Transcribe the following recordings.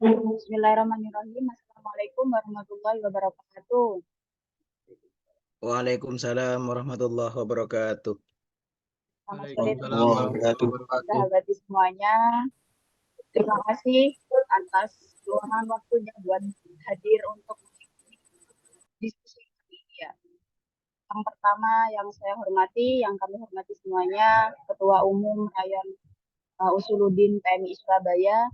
Bismillahirrahmanirrahim. Assalamualaikum warahmatullahi wabarakatuh. Waalaikumsalam warahmatullahi wabarakatuh. Selamat sore Waalaikumsalam warahmatullahi wabarakatuh. sahabat semuanya. Terima kasih atas luangan waktunya buat hadir untuk diskusi ini ya. Yang pertama yang saya hormati, yang kami hormati semuanya, Ketua Umum Rayon Usuluddin PMI Surabaya.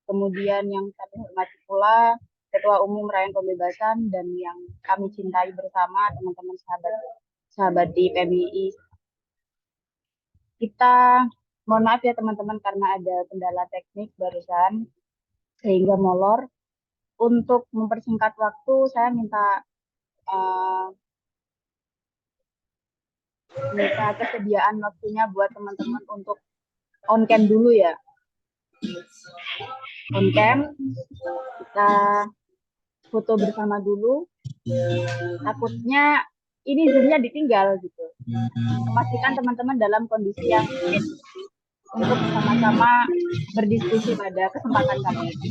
Kemudian yang kami hormati pula Ketua Umum Rayon Pembebasan dan yang kami cintai bersama teman-teman sahabat di PMII. Kita mohon maaf ya teman-teman karena ada kendala teknik barusan sehingga molor. Untuk mempersingkat waktu saya minta kesediaan waktunya buat teman-teman untuk on cam dulu ya. On cam kita foto bersama dulu. Takutnya ini zoomnya ditinggal gitu. Memastikan teman-teman dalam kondisi yang fit untuk sama-sama berdiskusi pada kesempatan kali ini.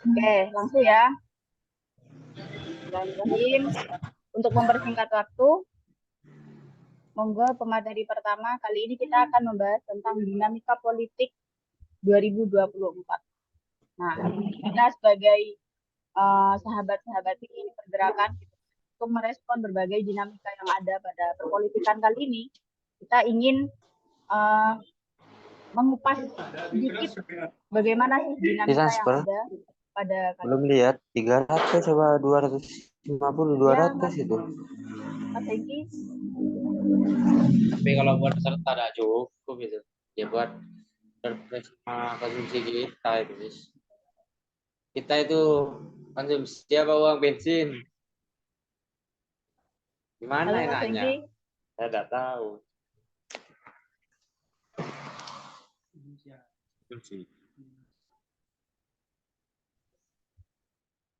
Oke, langsung ya. Bismillahirrahmanirrahim. Untuk mempersingkat waktu, monggo pemateri pertama kali ini kita akan membahas tentang dinamika politik 2024. Nah, kita sebagai sahabat-sahabat ini pergerakan untuk merespon berbagai dinamika yang ada pada perpolitikan kali ini, kita ingin mengupas sedikit bagaimana sih dinamika yang ada pada belum lihat 300 coba 250 200 ya, itu Mas Eki. Tapi kalau buat peserta ada cukup itu ya buat sama konsumsi kita itu konsumsi apa uang bensin gimana enaknya saya tidak tahu.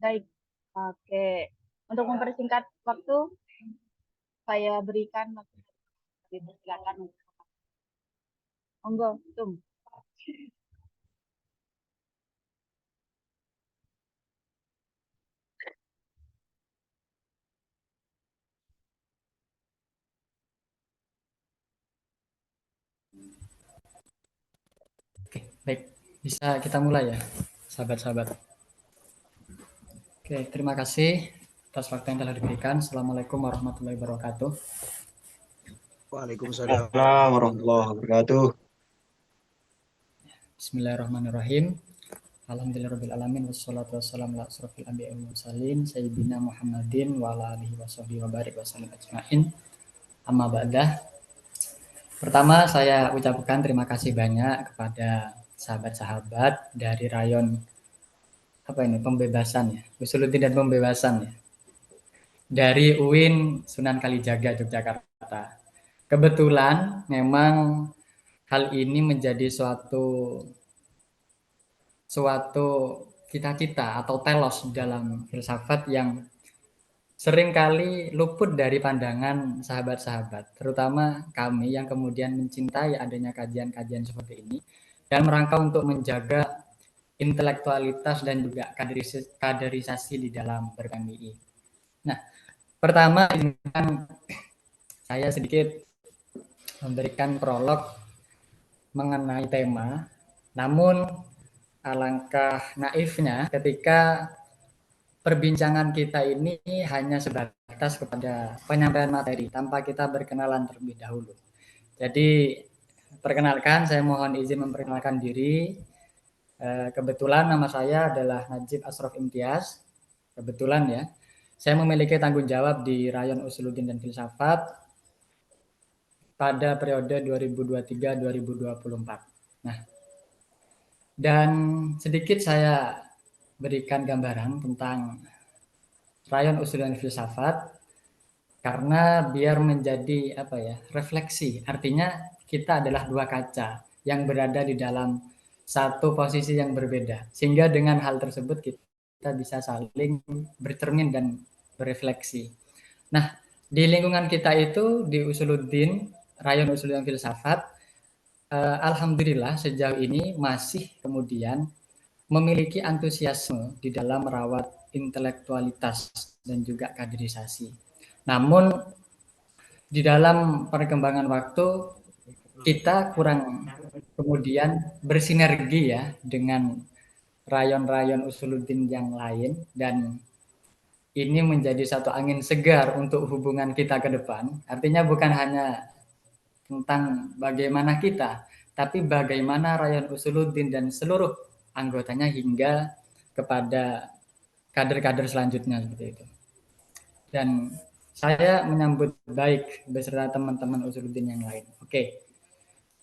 Baik, oke. Untuk mempersingkat waktu, saya berikan waktu. Silakan. Monggo, Tum. Oke, baik. Bisa kita mulai ya, sahabat-sahabat. Oke, terima kasih atas waktu yang telah diberikan. Assalamualaikum warahmatullahi wabarakatuh. Waalaikumsalam warahmatullahi wabarakatuh. Bismillahirrahmanirrahim. Alhamdulillahirrahmanirrahim. Wassalatu wassalamu ala asrofil anbiya'i wal mursalin sayyidina Muhammadin wa ala alihi washabihi wa barik wasallam ajmain. Amma ba'dah. Pertama saya ucapkan terima kasih banyak kepada sahabat-sahabat dari Rayon Pembebasan ya, Usuluddin dan Pembebasan ya, dari UIN Sunan Kalijaga Yogyakarta. Kebetulan memang hal ini menjadi suatu cita-cita atau telos dalam filsafat yang seringkali luput dari pandangan sahabat-sahabat, terutama kami yang kemudian mencintai adanya kajian-kajian seperti ini dan merangkap untuk menjaga intelektualitas dan juga kaderisasi di dalam ber-PMII. Nah, pertama saya sedikit memberikan prolog mengenai tema, namun alangkah naifnya ketika perbincangan kita ini hanya sebatas kepada penyampaian materi tanpa kita berkenalan terlebih dahulu. Jadi, perkenalkan, saya mohon izin memperkenalkan diri. Kebetulan nama saya adalah Najib Ashraf Imtiaz. Kebetulan ya, saya memiliki tanggung jawab di Rayon Usuluddin dan Filsafat pada periode 2023-2024. Nah, dan sedikit saya berikan gambaran tentang Rayon Usuluddin dan Filsafat karena biar menjadi refleksi. Artinya kita adalah dua kaca yang berada di dalam satu posisi yang berbeda, sehingga dengan hal tersebut kita kita bisa saling bercermin dan berefleksi. Nah, di lingkungan kita itu di Usuluddin, Rayon Usuluddin Filsafat, alhamdulillah sejauh ini masih kemudian memiliki antusiasme di dalam merawat intelektualitas dan juga kaderisasi. Namun di dalam perkembangan waktu kita kurang kemudian bersinergi ya dengan rayon-rayon Usuluddin yang lain, dan ini menjadi satu angin segar untuk hubungan kita ke depan. Artinya bukan hanya tentang bagaimana kita, tapi bagaimana rayon Usuluddin dan seluruh anggotanya hingga kepada kader-kader selanjutnya seperti itu. Dan saya menyambut baik beserta teman-teman Usuluddin yang lain. Oke,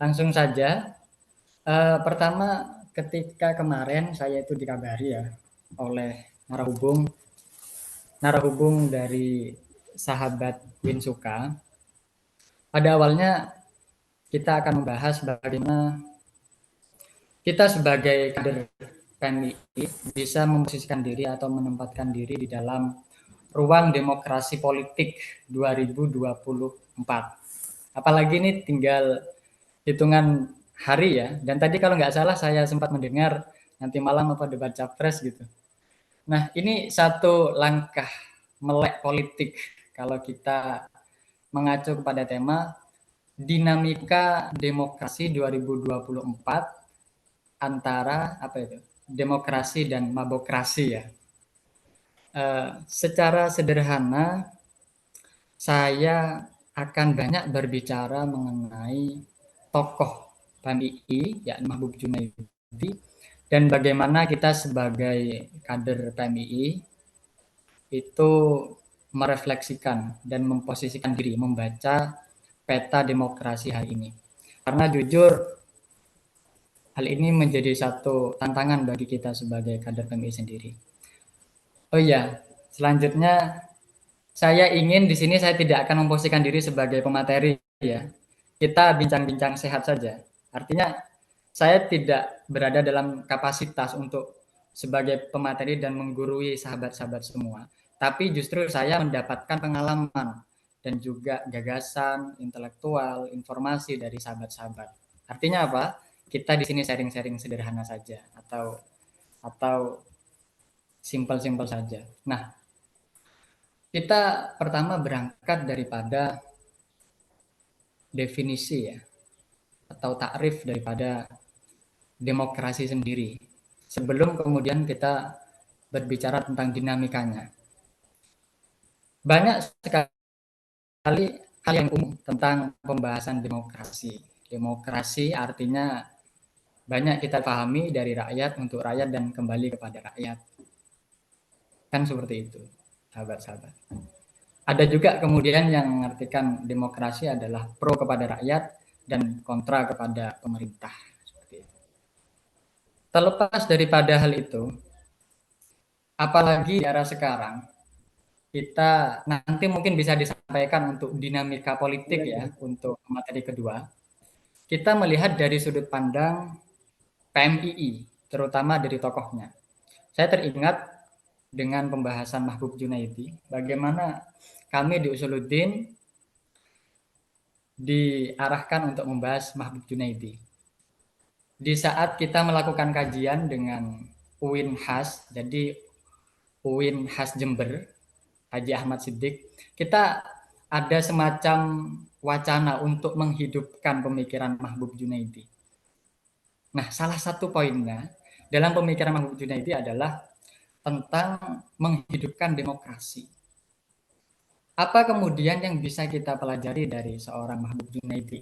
langsung saja. Pertama, ketika kemarin saya itu dikabari ya oleh narahubung dari sahabat Winsuka. Pada awalnya kita akan membahas bagaimana kita sebagai kader PMII bisa memposisikan diri atau menempatkan diri di dalam ruang demokrasi politik 2024. Apalagi ini tinggal hitungan hari ya. Dan tadi kalau nggak salah saya sempat mendengar nanti malam apa debat capres gitu. Nah, ini satu langkah melek politik kalau kita mengacu kepada tema dinamika demokrasi 2024 antara apa itu? Demokrasi dan mabokrasi ya. Secara sederhana saya akan banyak berbicara mengenai tokoh PMII yakni Mahbub Junaidi dan bagaimana kita sebagai kader PMII itu merefleksikan dan memposisikan diri, membaca peta demokrasi hari ini. Karena jujur, hal ini menjadi satu tantangan bagi kita sebagai kader PMII sendiri. Oh iya, selanjutnya saya ingin di sini saya tidak akan memposisikan diri sebagai pemateri ya. Kita bincang-bincang sehat saja. Artinya saya tidak berada dalam kapasitas untuk sebagai pemateri dan menggurui sahabat-sahabat semua. Tapi justru saya mendapatkan pengalaman dan juga gagasan, intelektual, informasi dari sahabat-sahabat. Artinya apa? Kita di sini sharing-sharing sederhana saja atau simpel-simpel saja. Nah, kita pertama berangkat daripada definisi ya atau takrif daripada demokrasi sendiri. Sebelum kemudian kita berbicara tentang dinamikanya. Banyak sekali hal yang umum tentang pembahasan demokrasi. Demokrasi artinya banyak kita pahami dari rakyat untuk rakyat dan kembali kepada rakyat. Kan seperti itu, sahabat-sahabat. Ada juga kemudian yang mengartikan demokrasi adalah pro kepada rakyat dan kontra kepada pemerintah. Seperti itu. Terlepas daripada hal itu, apalagi di era sekarang, kita nanti mungkin bisa disampaikan untuk dinamika politik ya, untuk materi kedua. Kita melihat dari sudut pandang PMII, terutama dari tokohnya. Saya teringat dengan pembahasan Mahbub Junaidi, bagaimana kami di Usuluddin diarahkan untuk membahas Mahbub Junaidi. Di saat kita melakukan kajian dengan UIN Has, jadi UIN Has Jember, Haji Ahmad Siddiq, kita ada semacam wacana untuk menghidupkan pemikiran Mahbub Junaidi. Nah, salah satu poinnya dalam pemikiran Mahbub Junaidi adalah tentang menghidupkan demokrasi. Apa kemudian yang bisa kita pelajari dari seorang Mahbub Junaidi?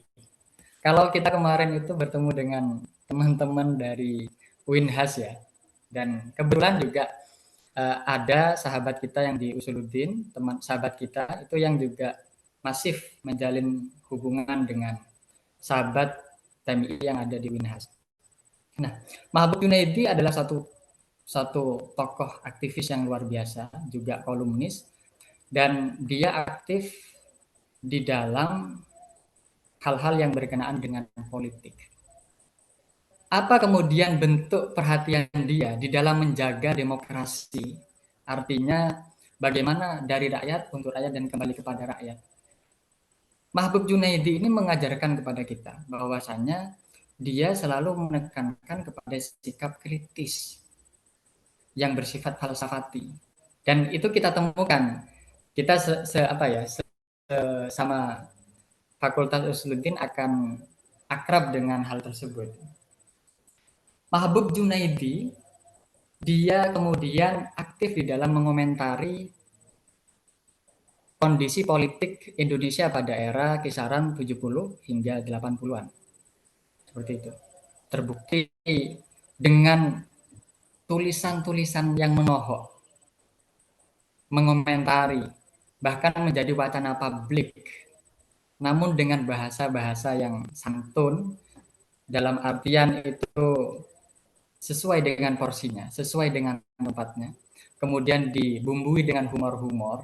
Kalau kita kemarin itu bertemu dengan teman-teman dari Winhas ya, dan kebetulan juga ada sahabat kita yang di Usuluddin, teman sahabat kita itu yang juga masif menjalin hubungan dengan sahabat PMII yang ada di Winhas. Nah, Mahbub Junaidi adalah satu tokoh aktivis yang luar biasa, juga kolumnis, dan dia aktif di dalam hal-hal yang berkenaan dengan politik. Apa kemudian bentuk perhatian dia di dalam menjaga demokrasi? Artinya bagaimana dari rakyat untuk rakyat dan kembali kepada rakyat. Mahbub Junaidi ini mengajarkan kepada kita bahwasanya dia selalu menekankan kepada sikap kritis yang bersifat falsafati. Dan itu kita temukan. Kita sama Fakultas Usuluddin akan akrab dengan hal tersebut. Mahbub Junaidi, dia kemudian aktif di dalam mengomentari kondisi politik Indonesia pada era kisaran 70 hingga 80-an. Seperti itu. Terbukti dengan tulisan-tulisan yang menohok, mengomentari, bahkan menjadi wacana publik, namun dengan bahasa-bahasa yang santun, dalam artian itu sesuai dengan porsinya, sesuai dengan tempatnya, kemudian dibumbui dengan humor-humor,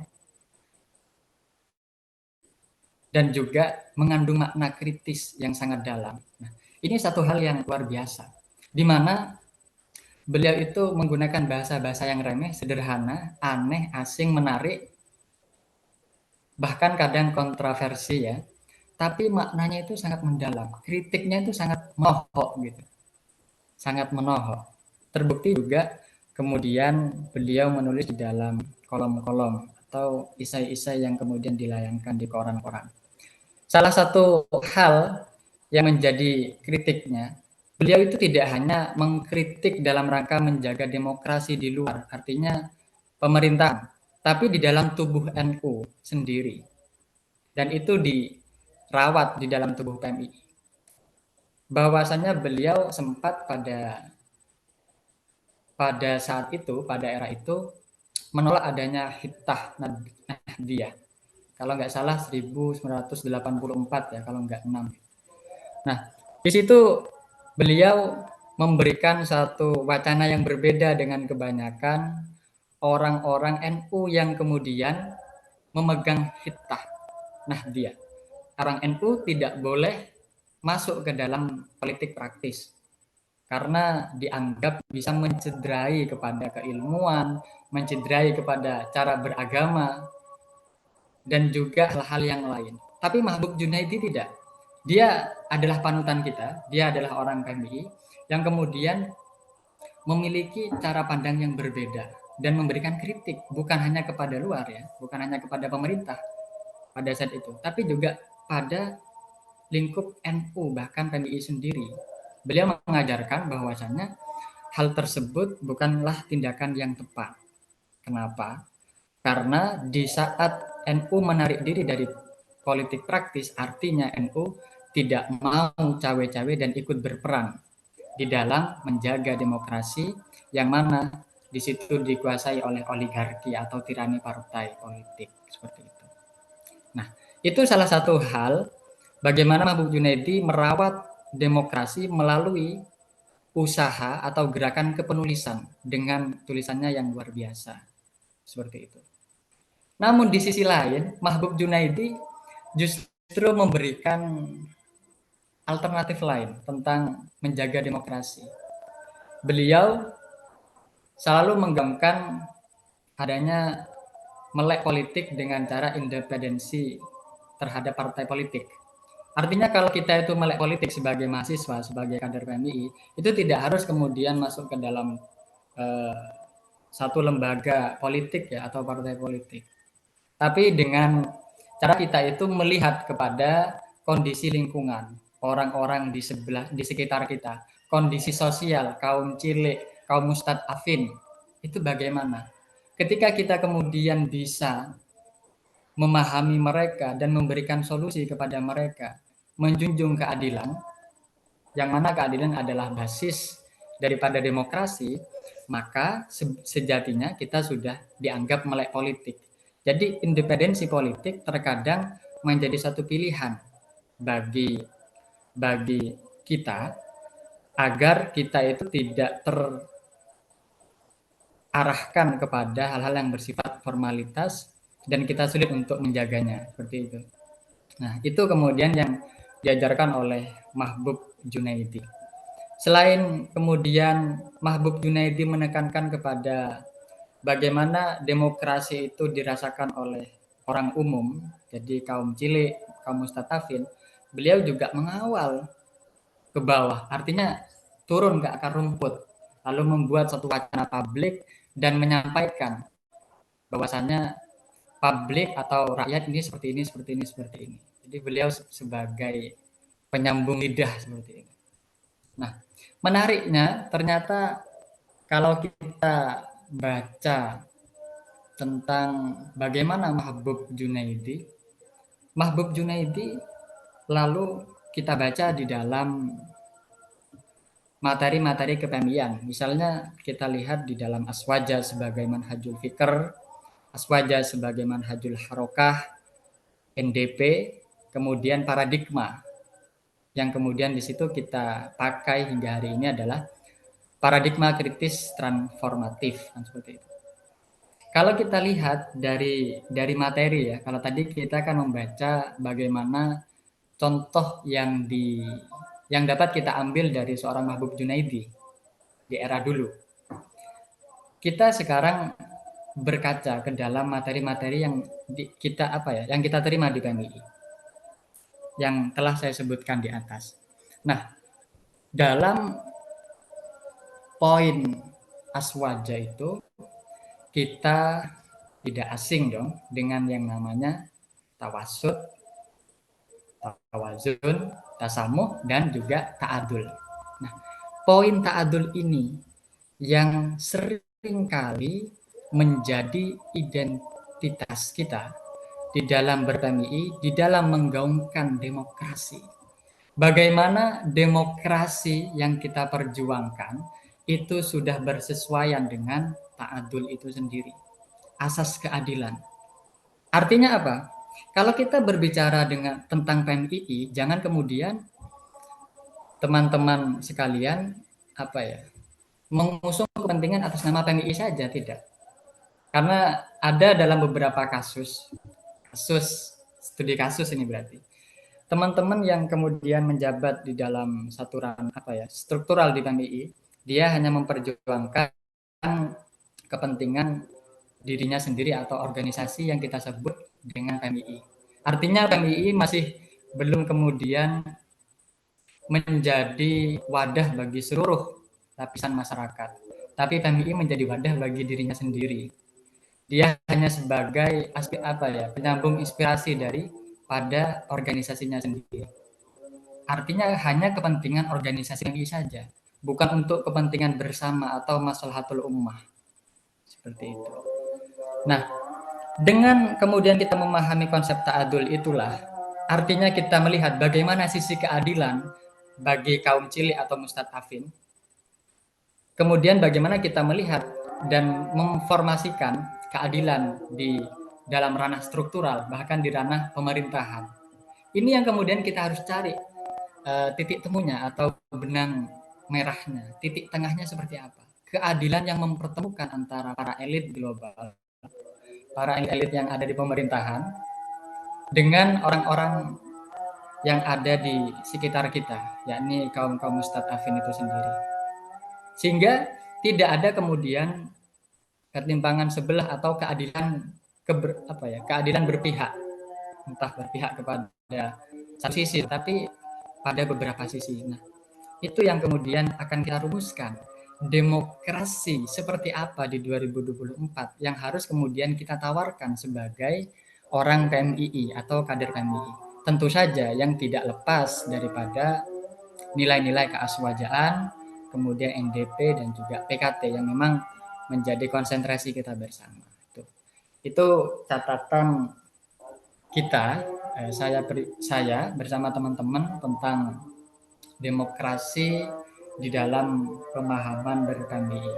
dan juga mengandung makna kritis yang sangat dalam. Nah, ini satu hal yang luar biasa, di mana beliau itu menggunakan bahasa-bahasa yang remeh, sederhana, aneh, asing, menarik, bahkan kadang kontroversi ya, tapi maknanya itu sangat mendalam, kritiknya itu sangat menohok gitu, sangat menohok. Terbukti juga kemudian beliau menulis di dalam kolom-kolom atau isai-isai yang kemudian dilayangkan di koran-koran. Salah satu hal yang menjadi kritiknya, beliau itu tidak hanya mengkritik dalam rangka menjaga demokrasi di luar, artinya pemerintah, tapi di dalam tubuh NU sendiri. Dan itu dirawat di dalam tubuh PMI. Bahwasanya beliau sempat pada saat itu, pada era itu, menolak adanya Hittah Nahdiyah. Kalau nggak salah 1984 ya, kalau nggak 6. Nah, di situ beliau memberikan satu wacana yang berbeda dengan kebanyakan orang-orang NU yang kemudian memegang Hittah Nahdiyah. Orang NU tidak boleh masuk ke dalam politik praktis karena dianggap bisa mencederai kepada keilmuan, mencederai kepada cara beragama, dan juga hal-hal yang lain. Tapi Mahbub Junaidi tidak. Dia adalah panutan kita, dia adalah orang PMI yang kemudian memiliki cara pandang yang berbeda dan memberikan kritik bukan hanya kepada luar ya, bukan hanya kepada pemerintah pada saat itu, tapi juga pada lingkup NU bahkan PMI sendiri. Beliau mengajarkan bahwasannya hal tersebut bukanlah tindakan yang tepat. Kenapa? Karena di saat NU menarik diri dari politik praktis, artinya NU tidak mau cawe-cawe dan ikut berperan di dalam menjaga demokrasi yang mana di situ dikuasai oleh oligarki atau tirani partai politik seperti itu. Nah, itu salah satu hal bagaimana Mahbub Junaidi merawat demokrasi melalui usaha atau gerakan kepenulisan dengan tulisannya yang luar biasa. Seperti itu. Namun di sisi lain, Mahbub Junaidi justru memberikan alternatif lain tentang menjaga demokrasi. Beliau selalu menggaungkan adanya melek politik dengan cara independensi terhadap partai politik. Artinya kalau kita itu melek politik sebagai mahasiswa, sebagai kader PMI, itu tidak harus kemudian masuk ke dalam satu lembaga politik ya atau partai politik. Tapi dengan cara kita itu melihat kepada kondisi lingkungan, orang-orang di sekitar kita, kondisi sosial, kaum cilik, kaum mustadafin, itu bagaimana? Ketika kita kemudian bisa memahami mereka dan memberikan solusi kepada mereka, menjunjung keadilan, yang mana keadilan adalah basis daripada demokrasi, maka sejatinya kita sudah dianggap melek politik. Jadi independensi politik terkadang menjadi satu pilihan bagi kita agar kita itu tidak terarahkan kepada hal-hal yang bersifat formalitas dan kita sulit untuk menjaganya seperti itu. Nah, itu kemudian yang diajarkan oleh Mahbub Junaidi. Selain kemudian Mahbub Junaidi menekankan kepada bagaimana demokrasi itu dirasakan oleh orang umum, jadi kaum cilik, kaum mustadafin, beliau juga mengawal ke bawah, artinya turun ke akar rumput, lalu membuat satu wacana publik dan menyampaikan bahwasannya publik atau rakyat ini seperti ini, seperti ini, seperti ini. Jadi beliau sebagai penyambung lidah seperti ini. Nah, menariknya ternyata kalau kita baca tentang bagaimana Mahbub Junaidi lalu kita baca di dalam materi-materi kepemian. Misalnya kita lihat di dalam Aswaja sebagai manhajul fikr, Aswaja sebagai manhajul harokah, NDP, kemudian paradigma. Yang kemudian di situ kita pakai hingga hari ini adalah paradigma kritis transformatif, seperti itu. Kalau kita lihat dari materi ya, kalau tadi kita akan membaca bagaimana contoh yang dapat kita ambil dari seorang Mahbub Junaidi di era dulu. Kita sekarang berkaca ke dalam materi-materi yang yang kita terima di PMII, yang telah saya sebutkan di atas. Nah, dalam poin Aswaja itu kita tidak asing dong dengan yang namanya tawasud, tawazun, tasamuh, dan juga ta'adul. Nah, poin ta'adul ini yang seringkali menjadi identitas kita di dalam ber-PMII, di dalam menggaungkan demokrasi. Bagaimana demokrasi yang kita perjuangkan itu sudah bersesuaian dengan ta'adul itu sendiri, asas keadilan. Artinya apa? Kalau kita berbicara tentang PMII, jangan kemudian teman-teman sekalian mengusung kepentingan atas nama PMII saja, tidak. Karena ada dalam beberapa kasus studi kasus ini berarti teman-teman yang kemudian menjabat di dalam satu ranah struktural di PMII, dia hanya memperjuangkan kepentingan dirinya sendiri atau organisasi yang kita sebut dengan PMII. Artinya PMII masih belum kemudian menjadi wadah bagi seluruh lapisan masyarakat, tapi PMII menjadi wadah bagi dirinya sendiri. Dia hanya sebagai penyambung inspirasi pada organisasinya sendiri. Artinya hanya kepentingan organisasi PMII saja, bukan untuk kepentingan bersama atau maslahatul ummah. Seperti itu. Nah, dengan kemudian kita memahami konsep ta'adul itulah, artinya kita melihat bagaimana sisi keadilan bagi kaum cilik atau mustadafin. Kemudian bagaimana kita melihat dan memformasikan keadilan di dalam ranah struktural, bahkan di ranah pemerintahan. Ini yang kemudian kita harus cari titik temunya atau benang merahnya, titik tengahnya seperti apa. Keadilan yang mempertemukan antara para elit global, para elit yang ada di pemerintahan, dengan orang-orang yang ada di sekitar kita, yakni kaum-kaum mustadafin itu sendiri. Sehingga tidak ada kemudian ketimpangan sebelah atau keadilan keadilan berpihak, entah berpihak kepada satu sisi, tapi pada beberapa sisi. Nah, itu yang kemudian akan kita rumuskan. Demokrasi seperti apa di 2024 yang harus kemudian kita tawarkan sebagai orang PMII atau kader PMII. Tentu saja yang tidak lepas daripada nilai-nilai keaswajaan, kemudian NDP dan juga PKT yang memang menjadi konsentrasi kita bersama. Itu catatan kita, saya bersama teman-teman tentang demokrasi di dalam pemahaman dari PMII.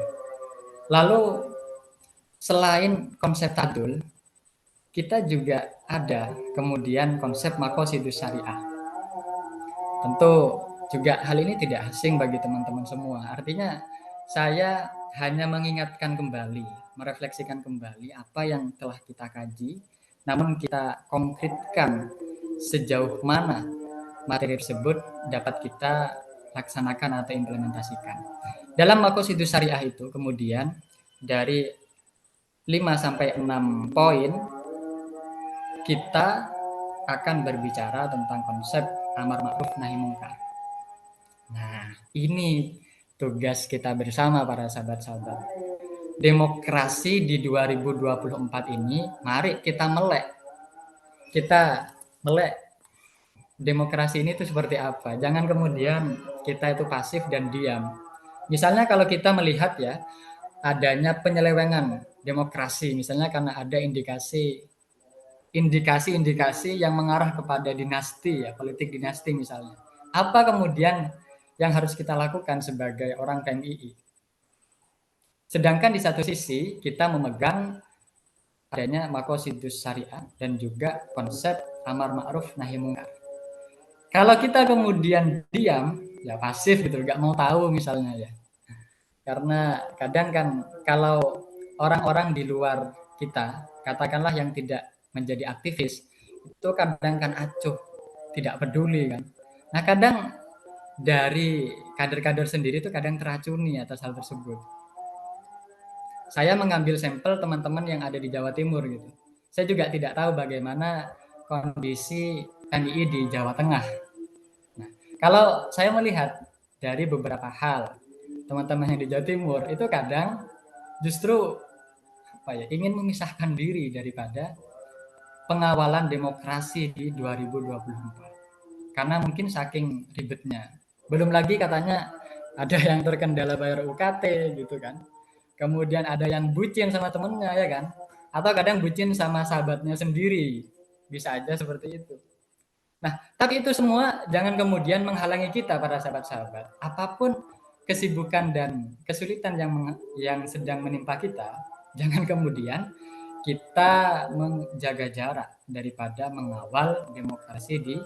Lalu selain konsep ta'adul, kita juga ada kemudian konsep maqasidus syariah. Tentu juga hal ini tidak asing bagi teman-teman semua. Artinya saya hanya mengingatkan kembali, merefleksikan kembali apa yang telah kita kaji, namun kita konkretkan sejauh mana materi tersebut dapat kita laksanakan atau implementasikan. Dalam Maqasidus Syariah itu kemudian dari 5 sampai 6 poin kita akan berbicara tentang konsep amar ma'ruf nahi munkar. Nah, ini tugas kita bersama para sahabat-sahabat. Demokrasi di 2024 ini, mari kita melek. Kita melek demokrasi ini itu seperti apa. Jangan kemudian kita itu pasif dan diam. Misalnya kalau kita melihat ya, adanya penyelewengan demokrasi, misalnya karena ada indikasi yang mengarah kepada dinasti ya, politik dinasti misalnya. Apa kemudian yang harus kita lakukan sebagai orang PMII? Sedangkan di satu sisi kita memegang adanya Maqasidus Syariah dan juga konsep amar ma'ruf nahi munkar. Kalau kita kemudian diam, ya pasif gitu, nggak mau tahu misalnya ya. Karena kadang kan kalau orang-orang di luar kita, katakanlah yang tidak menjadi aktivis, itu kadang kan acuh, tidak peduli kan. Nah kadang dari kader-kader sendiri itu kadang teracuni atas hal tersebut. Saya mengambil sampel teman-teman yang ada di Jawa Timur gitu. Saya juga tidak tahu bagaimana kondisi PMII di Jawa Tengah. Nah, kalau saya melihat dari beberapa hal, teman-teman yang di Jawa Timur itu kadang justru ingin memisahkan diri daripada pengawalan demokrasi di 2024. Karena mungkin saking ribetnya. Belum lagi katanya ada yang terkendala bayar UKT gitu kan. Kemudian ada yang bucin sama temennya ya kan. Atau kadang bucin sama sahabatnya sendiri. Bisa aja seperti itu. Nah, tapi itu semua jangan kemudian menghalangi kita para sahabat-sahabat. Apapun kesibukan dan kesulitan yang sedang menimpa kita, jangan kemudian kita menjaga jarak daripada mengawal demokrasi di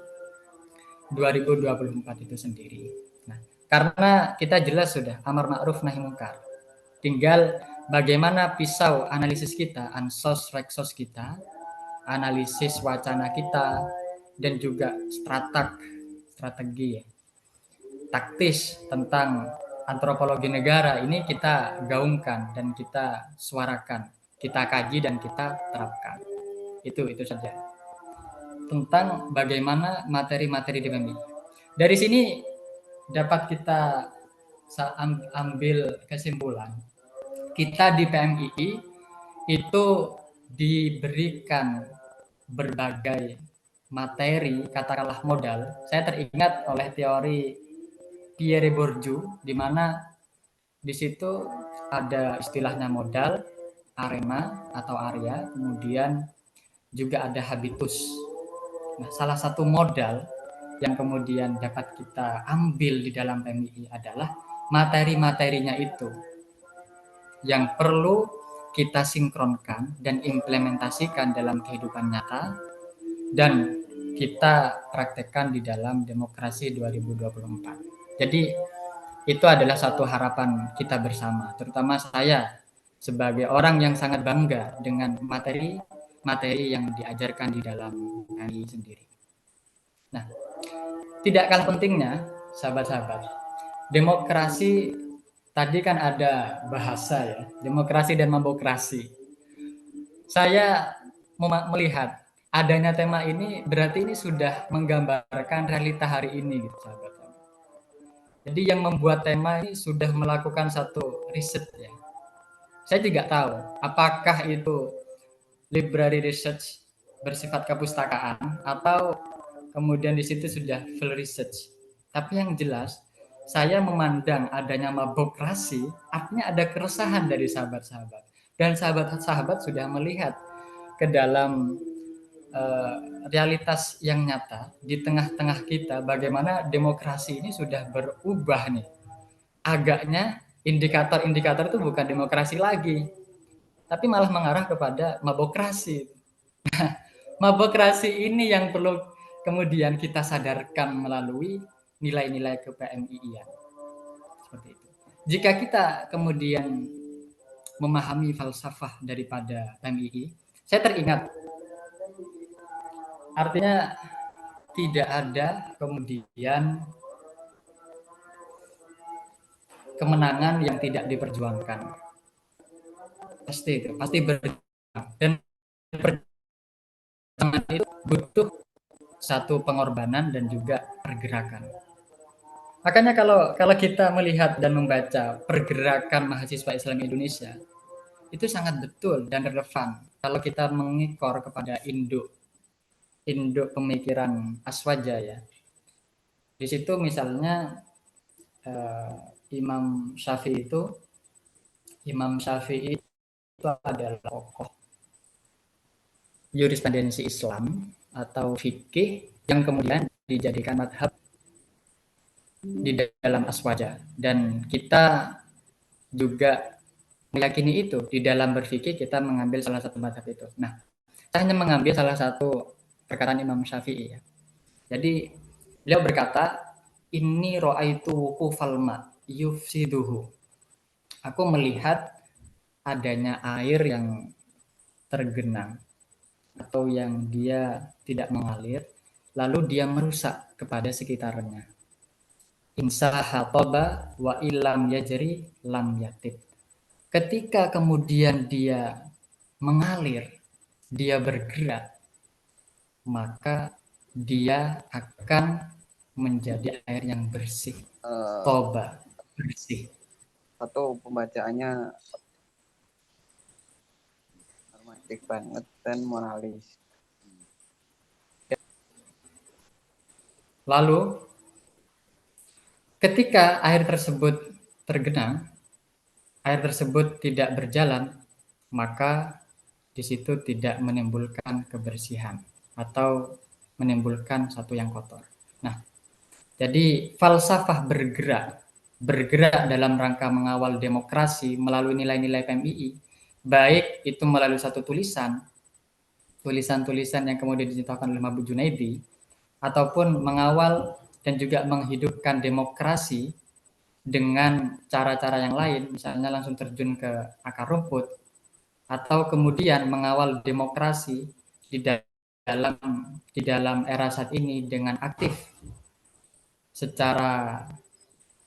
2024 itu sendiri. Nah, karena kita jelas sudah amar ma'ruf nahi munkar. Tinggal bagaimana pisau analisis kita, ansos reksos kita, analisis wacana kita, dan juga strategi taktis tentang antropologi negara ini kita gaungkan dan kita suarakan, kita kaji dan kita terapkan. Itu saja tentang bagaimana materi-materi di PMII. Dari sini dapat kita ambil kesimpulan, kita di PMII itu diberikan berbagai materi, katakanlah modal. Saya teringat oleh teori Pierre Bourdieu, di mana di situ ada istilahnya modal, arema atau area, kemudian juga ada habitus. Nah, salah satu modal yang kemudian dapat kita ambil di dalam PMII adalah materi-materinya itu yang perlu kita sinkronkan dan implementasikan dalam kehidupan nyata dan kita praktekkan di dalam demokrasi 2024. Jadi itu adalah satu harapan kita bersama, terutama saya sebagai orang yang sangat bangga dengan materi yang diajarkan di dalam PMII sendiri. Nah, tidak kalah pentingnya, sahabat-sahabat, demokrasi tadi kan ada bahasa ya, demokrasi dan mabokrasi. Saya melihat adanya tema ini berarti ini sudah menggambarkan realita hari ini gitu, sahabat. Jadi yang membuat tema ini sudah melakukan satu riset ya. Saya tidak tahu apakah itu library research bersifat kepustakaan atau kemudian di situ sudah full research. Tapi yang jelas saya memandang adanya mabokrasi artinya ada keresahan dari sahabat-sahabat. Dan sahabat-sahabat sudah melihat ke dalam realitas yang nyata di tengah-tengah kita bagaimana demokrasi ini sudah berubah nih. Agaknya indikator-indikator itu bukan demokrasi lagi, tapi malah mengarah kepada mabokrasi. Mabokrasi ini yang perlu kemudian kita sadarkan melalui nilai-nilai ke-PMII-an. Seperti itu. Jika kita kemudian memahami falsafah daripada PMII, saya teringat artinya tidak ada kemudian kemenangan yang tidak diperjuangkan. Pasti itu, pasti berjuang. Dan perjuangan itu butuh satu pengorbanan dan juga pergerakan. Makanya kalau kita melihat dan membaca pergerakan mahasiswa Islam Indonesia, itu sangat betul dan relevan kalau kita mengikor kepada induk pemikiran Aswaja ya. Di situ misalnya Imam Syafi'i itu adalah tokoh jurisprudensi Islam atau fikih yang kemudian dijadikan madhab di dalam Aswaja, dan kita juga meyakini itu di dalam berfikih kita mengambil salah satu madhab itu. Nah, saya hanya mengambil salah satu perkataan Imam Syafi'i ya. Jadi beliau berkata, ini ro'aitu wuqufal ma yufsiduhu. Aku melihat adanya air yang tergenang atau yang dia tidak mengalir, lalu dia merusak kepada sekitarnya. Insaha toba wa illam yajri lam yatib. Ketika kemudian dia mengalir, dia bergerak, maka dia akan menjadi air yang bersih. Toba, bersih. Atau pembacaannya normatif banget dan moralis. Lalu ketika air tersebut tergenang, air tersebut tidak berjalan, maka di situ tidak menimbulkan kebersihan atau menimbulkan satu yang kotor. Nah, jadi falsafah bergerak dalam rangka mengawal demokrasi melalui nilai-nilai PMII, baik itu melalui satu tulisan-tulisan yang kemudian diciptakan oleh Mahbub Junaidi, ataupun mengawal dan juga menghidupkan demokrasi dengan cara-cara yang lain, misalnya langsung terjun ke akar rumput, atau kemudian mengawal demokrasi di dalam era saat ini dengan aktif secara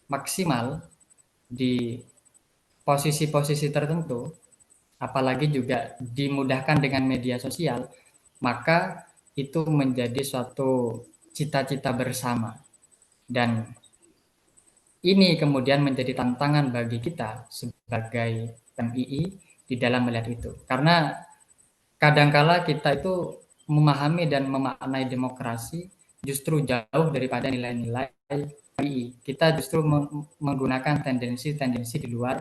maksimal di posisi-posisi tertentu, apalagi juga dimudahkan dengan media sosial, maka itu menjadi suatu cita-cita bersama. Dan ini kemudian menjadi tantangan bagi kita sebagai PMII di dalam melihat itu. Karena kadangkala kita itu memahami dan memaknai demokrasi justru jauh daripada nilai-nilai PMII. Kita justru menggunakan tendensi-tendensi di luar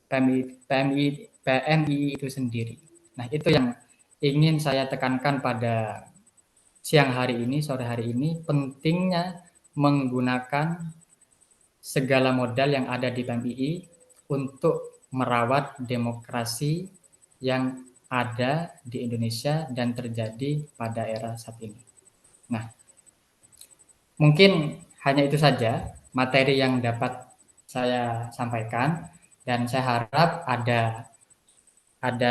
PMII itu sendiri. Nah, itu yang ingin saya tekankan pada siang hari ini, sore hari ini, pentingnya menggunakan segala modal yang ada di PMII untuk merawat demokrasi yang ada di Indonesia dan terjadi pada era saat ini. Nah, mungkin hanya itu saja materi yang dapat saya sampaikan, dan saya harap ada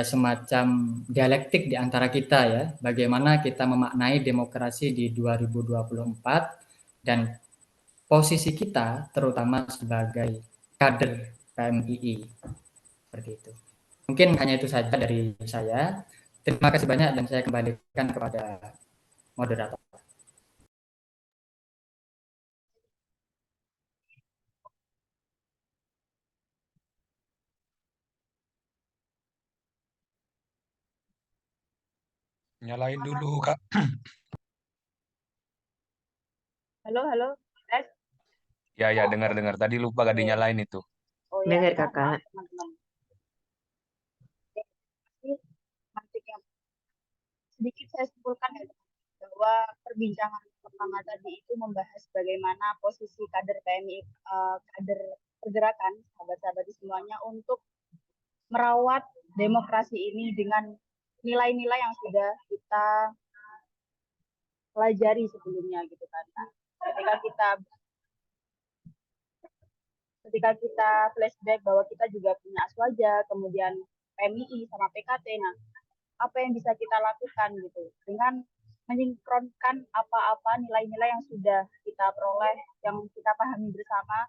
semacam dialektik di antara kita ya, bagaimana kita memaknai demokrasi di 2024 dan posisi kita terutama sebagai kader PMII, seperti itu. Mungkin hanya itu saja dari saya. Terima kasih banyak dan saya kembalikan kepada moderator. Nyalain dulu, Kak. Halo, tes. Ya, dengar. Tadi lupa gak dinyalain itu. Oh ya, Dengar kakak. teman-teman. Nanti yang sedikit saya simpulkan ya, bahwa perbincangan pertama tadi itu membahas bagaimana posisi kader PMI, kader pergerakan, sahabat-sahabat semuanya, untuk merawat demokrasi ini dengan nilai-nilai yang sudah kita pelajari sebelumnya gitu kan. Nah, ketika kita flashback bahwa kita juga punya Aswaja, kemudian PMII sama PKT, nah apa yang bisa kita lakukan gitu dengan menyinkronkan apa-apa nilai-nilai yang sudah kita peroleh, yang kita pahami bersama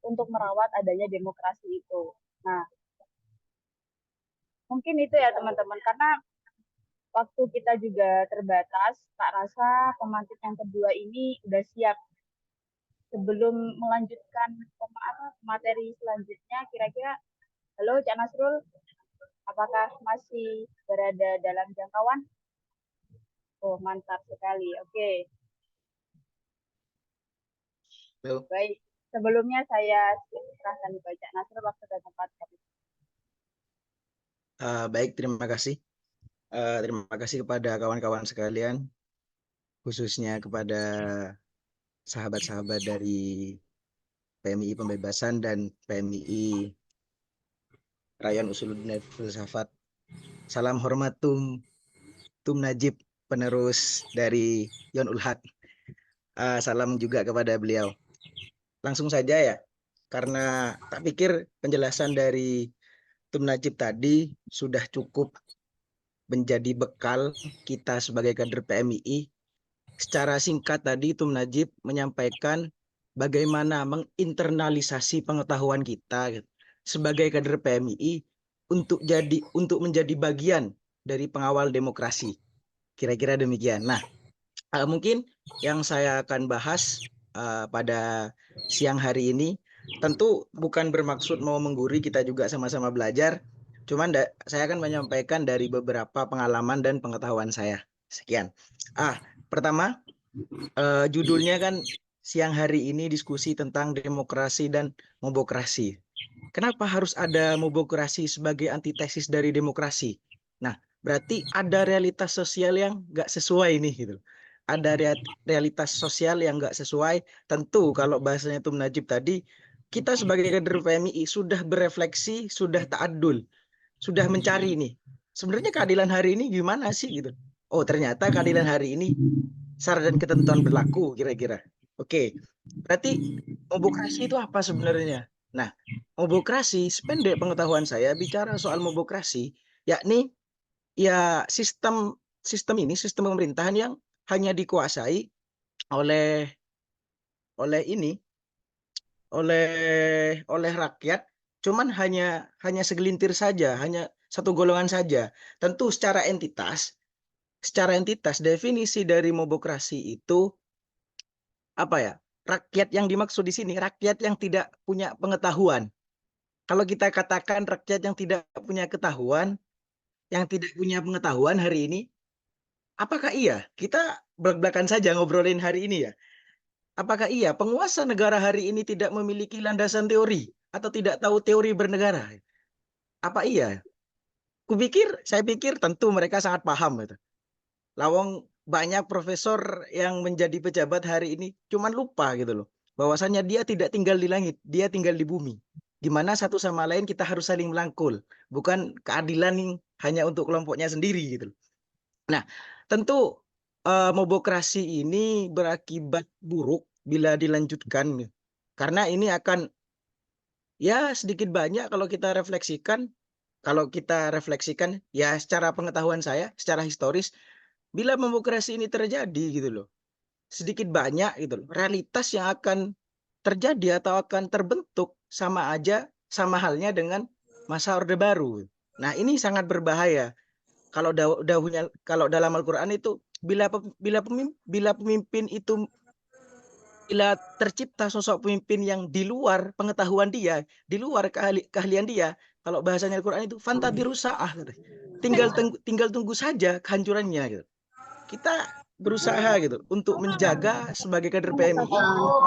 untuk merawat adanya demokrasi itu. Nah, mungkin itu ya teman-teman, karena waktu kita juga terbatas, tak rasa pemantik yang kedua ini udah siap. Sebelum melanjutkan materi selanjutnya, kira-kira, halo Cak Nasrul, apakah masih berada dalam jangkauan? Oh, mantap sekali. Oke. Baik, sebelumnya saya serahkan kepada Cak Nasrul waktu dan tempat. Baik, terima kasih. Terima kasih kepada kawan-kawan sekalian, khususnya kepada sahabat-sahabat dari PMI Pembebasan dan PMI Rayon Usuluddin Filsafat. Salam hormat Tum Najib, penerus dari Yon Ulhaq. Salam juga kepada beliau. Langsung saja ya, karena tak pikir penjelasan dari Tum Najib tadi sudah cukup menjadi bekal kita sebagai kader PMII. Secara singkat tadi Tum Najib menyampaikan bagaimana menginternalisasi pengetahuan kita sebagai kader PMII untuk menjadi bagian dari pengawal demokrasi. Kira-kira demikian. Nah, mungkin yang saya akan bahas pada siang hari ini tentu bukan bermaksud mau menggurui, kita juga sama-sama belajar. Cuman saya akan menyampaikan dari beberapa pengalaman dan pengetahuan saya. Sekian. Pertama, judulnya kan siang hari ini diskusi tentang demokrasi dan mobokrasi. Kenapa harus ada mobokrasi sebagai antitesis dari demokrasi? Nah, berarti ada realitas sosial yang nggak sesuai nih gitu. Ada realitas sosial yang nggak sesuai. Tentu kalau bahasanya Tum Najib tadi, kita sebagai kader PMII sudah berefleksi, sudah ta'adul, sudah mencari nih. Sebenarnya keadilan hari ini gimana sih gitu? Oh, ternyata keadilan hari ini syarat dan ketentuan berlaku kira-kira. Oke, berarti mobokrasi itu apa sebenarnya? Nah, mobokrasi, sependek pengetahuan saya bicara soal mobokrasi, yakni ya sistem pemerintahan yang hanya dikuasai oleh rakyat, cuman hanya segelintir saja, hanya satu golongan saja. Tentu secara entitas definisi dari mobokrasi itu apa ya? Rakyat yang dimaksud di sini rakyat yang tidak punya pengetahuan. Kalau kita katakan rakyat yang tidak punya pengetahuan hari ini, apakah iya? Kita belak-belakan saja ngobrolin hari ini ya. Apakah iya penguasa negara hari ini tidak memiliki landasan teori atau tidak tahu teori bernegara? Apa iya? Saya pikir tentu mereka sangat paham gitu. Lawang banyak profesor yang menjadi pejabat hari ini cuman lupa gitu loh. Bahwasanya dia tidak tinggal di langit, dia tinggal di bumi. Di mana satu sama lain kita harus saling melangkul, bukan keadilan yang hanya untuk kelompoknya sendiri gitu. Nah, tentu mobokrasi ini berakibat buruk bila dilanjutkan, karena ini akan ya sedikit banyak kalau kita refleksikan ya secara pengetahuan saya, secara historis, bila mobokrasi ini terjadi gitu loh, sedikit banyak gitu loh, realitas yang akan terjadi atau akan terbentuk sama halnya dengan masa Orde Baru. Nah, ini sangat berbahaya. Kalau kalau dalam Al-Qur'an itu bila pemimpin itu bila tercipta sosok pemimpin yang di luar pengetahuan dia, di luar keahlian dia, kalau bahasanya Al-Qur'an itu fantadiru sa'ah. Tinggal tunggu saja kehancurannya gitu. Kita berusaha gitu untuk menjaga sebagai kader PMI,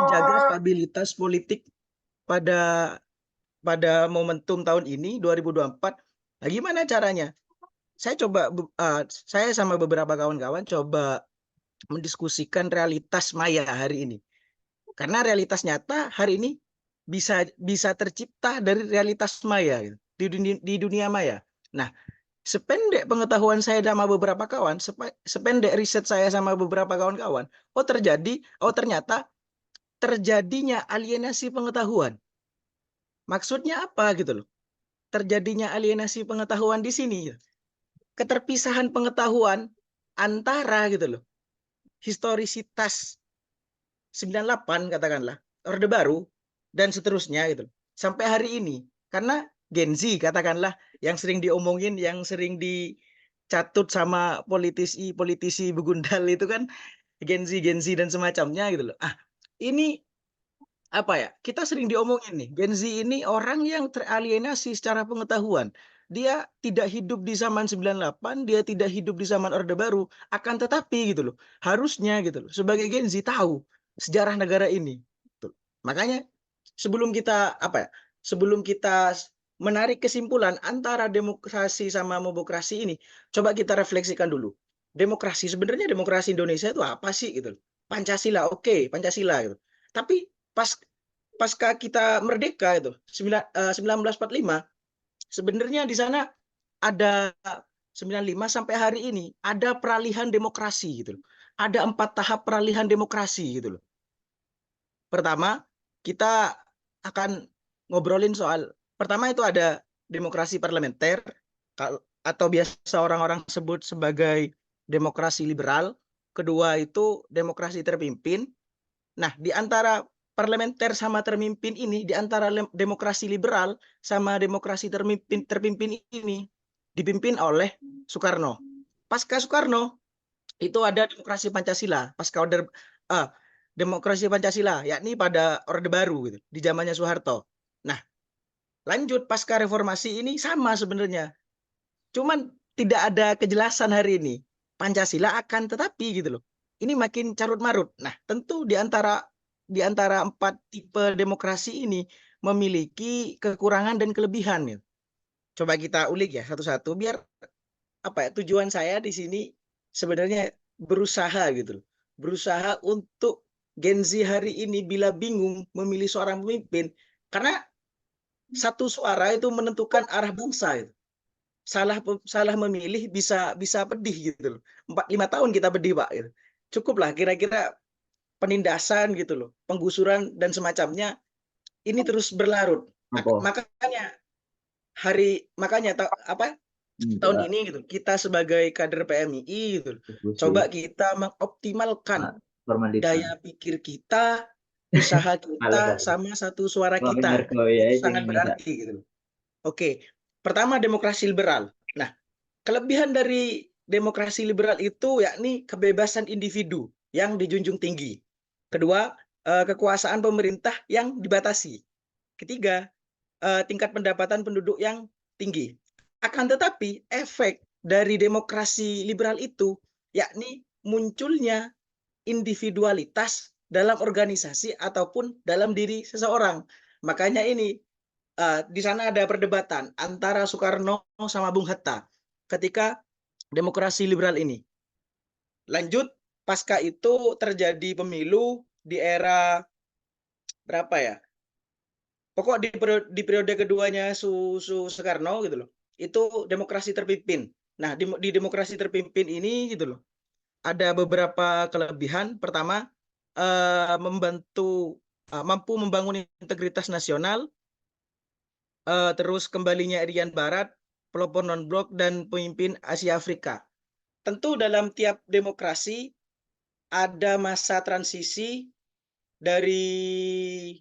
menjaga stabilitas politik pada momentum tahun ini 2024. Nah, gimana caranya? Saya sama beberapa kawan-kawan coba mendiskusikan realitas maya hari ini. Karena realitas nyata hari ini bisa tercipta dari realitas maya gitu, di dunia maya. Nah, sependek pengetahuan saya sama beberapa kawan, sependek riset saya sama beberapa kawan-kawan, ternyata terjadinya alienasi pengetahuan. Maksudnya apa gitu loh? Terjadinya alienasi pengetahuan di sini. Keterpisahan pengetahuan antara gitu loh. Historisitas 98 katakanlah, Orde Baru dan seterusnya gitu. Sampai hari ini. Karena Gen Z katakanlah yang sering diomongin, yang sering dicatut sama politisi begundal itu kan Gen Z dan semacamnya gitu loh. Ini apa ya? Kita sering diomongin nih. Gen Z ini orang yang teralienasi secara pengetahuan. Dia tidak hidup di zaman 98, dia tidak hidup di zaman Orde Baru, akan tetapi gitu loh. Harusnya gitu loh. Sebagai Gen Z tahu sejarah negara ini. Gitu. Makanya sebelum kita apa ya? Sebelum kita menarik kesimpulan antara demokrasi sama mobokrasi ini, coba kita refleksikan dulu. Sebenarnya demokrasi Indonesia itu apa sih gitu loh. Pancasila, oke, Pancasila gitu. Tapi pasca kita merdeka itu 1945 sebenarnya di sana ada 95 sampai hari ini ada peralihan demokrasi gitu loh. Ada 4 tahap peralihan demokrasi gitu loh. Pertama, kita akan ngobrolin soal pertama itu ada demokrasi parlementer atau biasa orang-orang sebut sebagai demokrasi liberal. Kedua itu demokrasi terpimpin. Nah, di antara parlementer sama terpimpin ini, di antara demokrasi liberal sama demokrasi terpimpin ini dipimpin oleh Soekarno. Pasca Soekarno itu ada demokrasi Pancasila, demokrasi Pancasila, yakni pada Orde Baru gitu, di zamannya Soeharto. Nah, lanjut pasca reformasi ini sama sebenarnya. Cuman tidak ada kejelasan hari ini. Pancasila akan tetapi gitu loh. Ini makin carut-marut. Nah, tentu di antara 4 tipe demokrasi ini memiliki kekurangan dan kelebihan. Gitu. Coba kita ulik ya satu-satu biar apa ya, tujuan saya di sini sebenarnya berusaha gitu loh. Berusaha untuk Gen Z hari ini bila bingung memilih seorang pemimpin karena satu suara itu menentukan arah bangsa itu. Salah memilih bisa pedih gitu loh. 4-5 tahun kita pedih, Pak gitu. Cukuplah kira-kira penindasan gitu loh, penggusuran dan semacamnya ini terus berlarut. Makanya tahun ini gitu kita sebagai kader PMII gitu coba kita mengoptimalkan daya pikir kita, usaha kita sama satu suara kita. Itu sangat berarti gitu. Oke. Pertama demokrasi liberal. Nah, kelebihan dari demokrasi liberal itu yakni kebebasan individu yang dijunjung tinggi. Kedua, kekuasaan pemerintah yang dibatasi. Ketiga, tingkat pendapatan penduduk yang tinggi. Akan tetapi efek dari demokrasi liberal itu yakni munculnya individualitas dalam organisasi ataupun dalam diri seseorang. Makanya ini di sana ada perdebatan antara Soekarno sama Bung Hatta ketika demokrasi liberal ini. Lanjut, pasca itu terjadi pemilu di era berapa ya? Pokok di periode keduanya Soekarno gitu loh. Itu demokrasi terpimpin. Nah, di demokrasi terpimpin ini gitu loh. Ada beberapa kelebihan. Pertama, mampu membangun integritas nasional. Terus kembalinya Irian Barat, pelopor non-blok dan pemimpin Asia Afrika. Tentu dalam tiap demokrasi ada masa transisi dari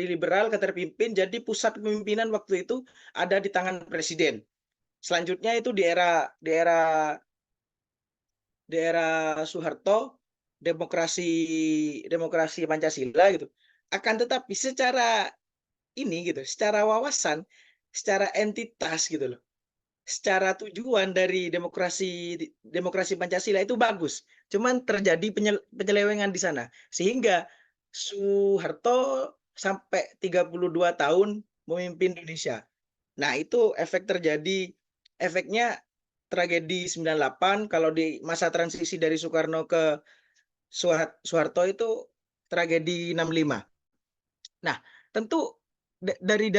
liberal ke terpimpin, jadi pusat kepemimpinan waktu itu ada di tangan presiden. Selanjutnya itu di era Soeharto, demokrasi Pancasila gitu. Akan tetapi secara secara wawasan, secara entitas gitu loh. Secara tujuan dari demokrasi Pancasila itu bagus. Cuman terjadi penyelewengan di sana. Sehingga Soeharto sampai 32 tahun memimpin Indonesia. Nah, itu efeknya tragedi 98, kalau di masa transisi dari Soekarno ke Soeharto itu tragedi 65. Nah, tentu dari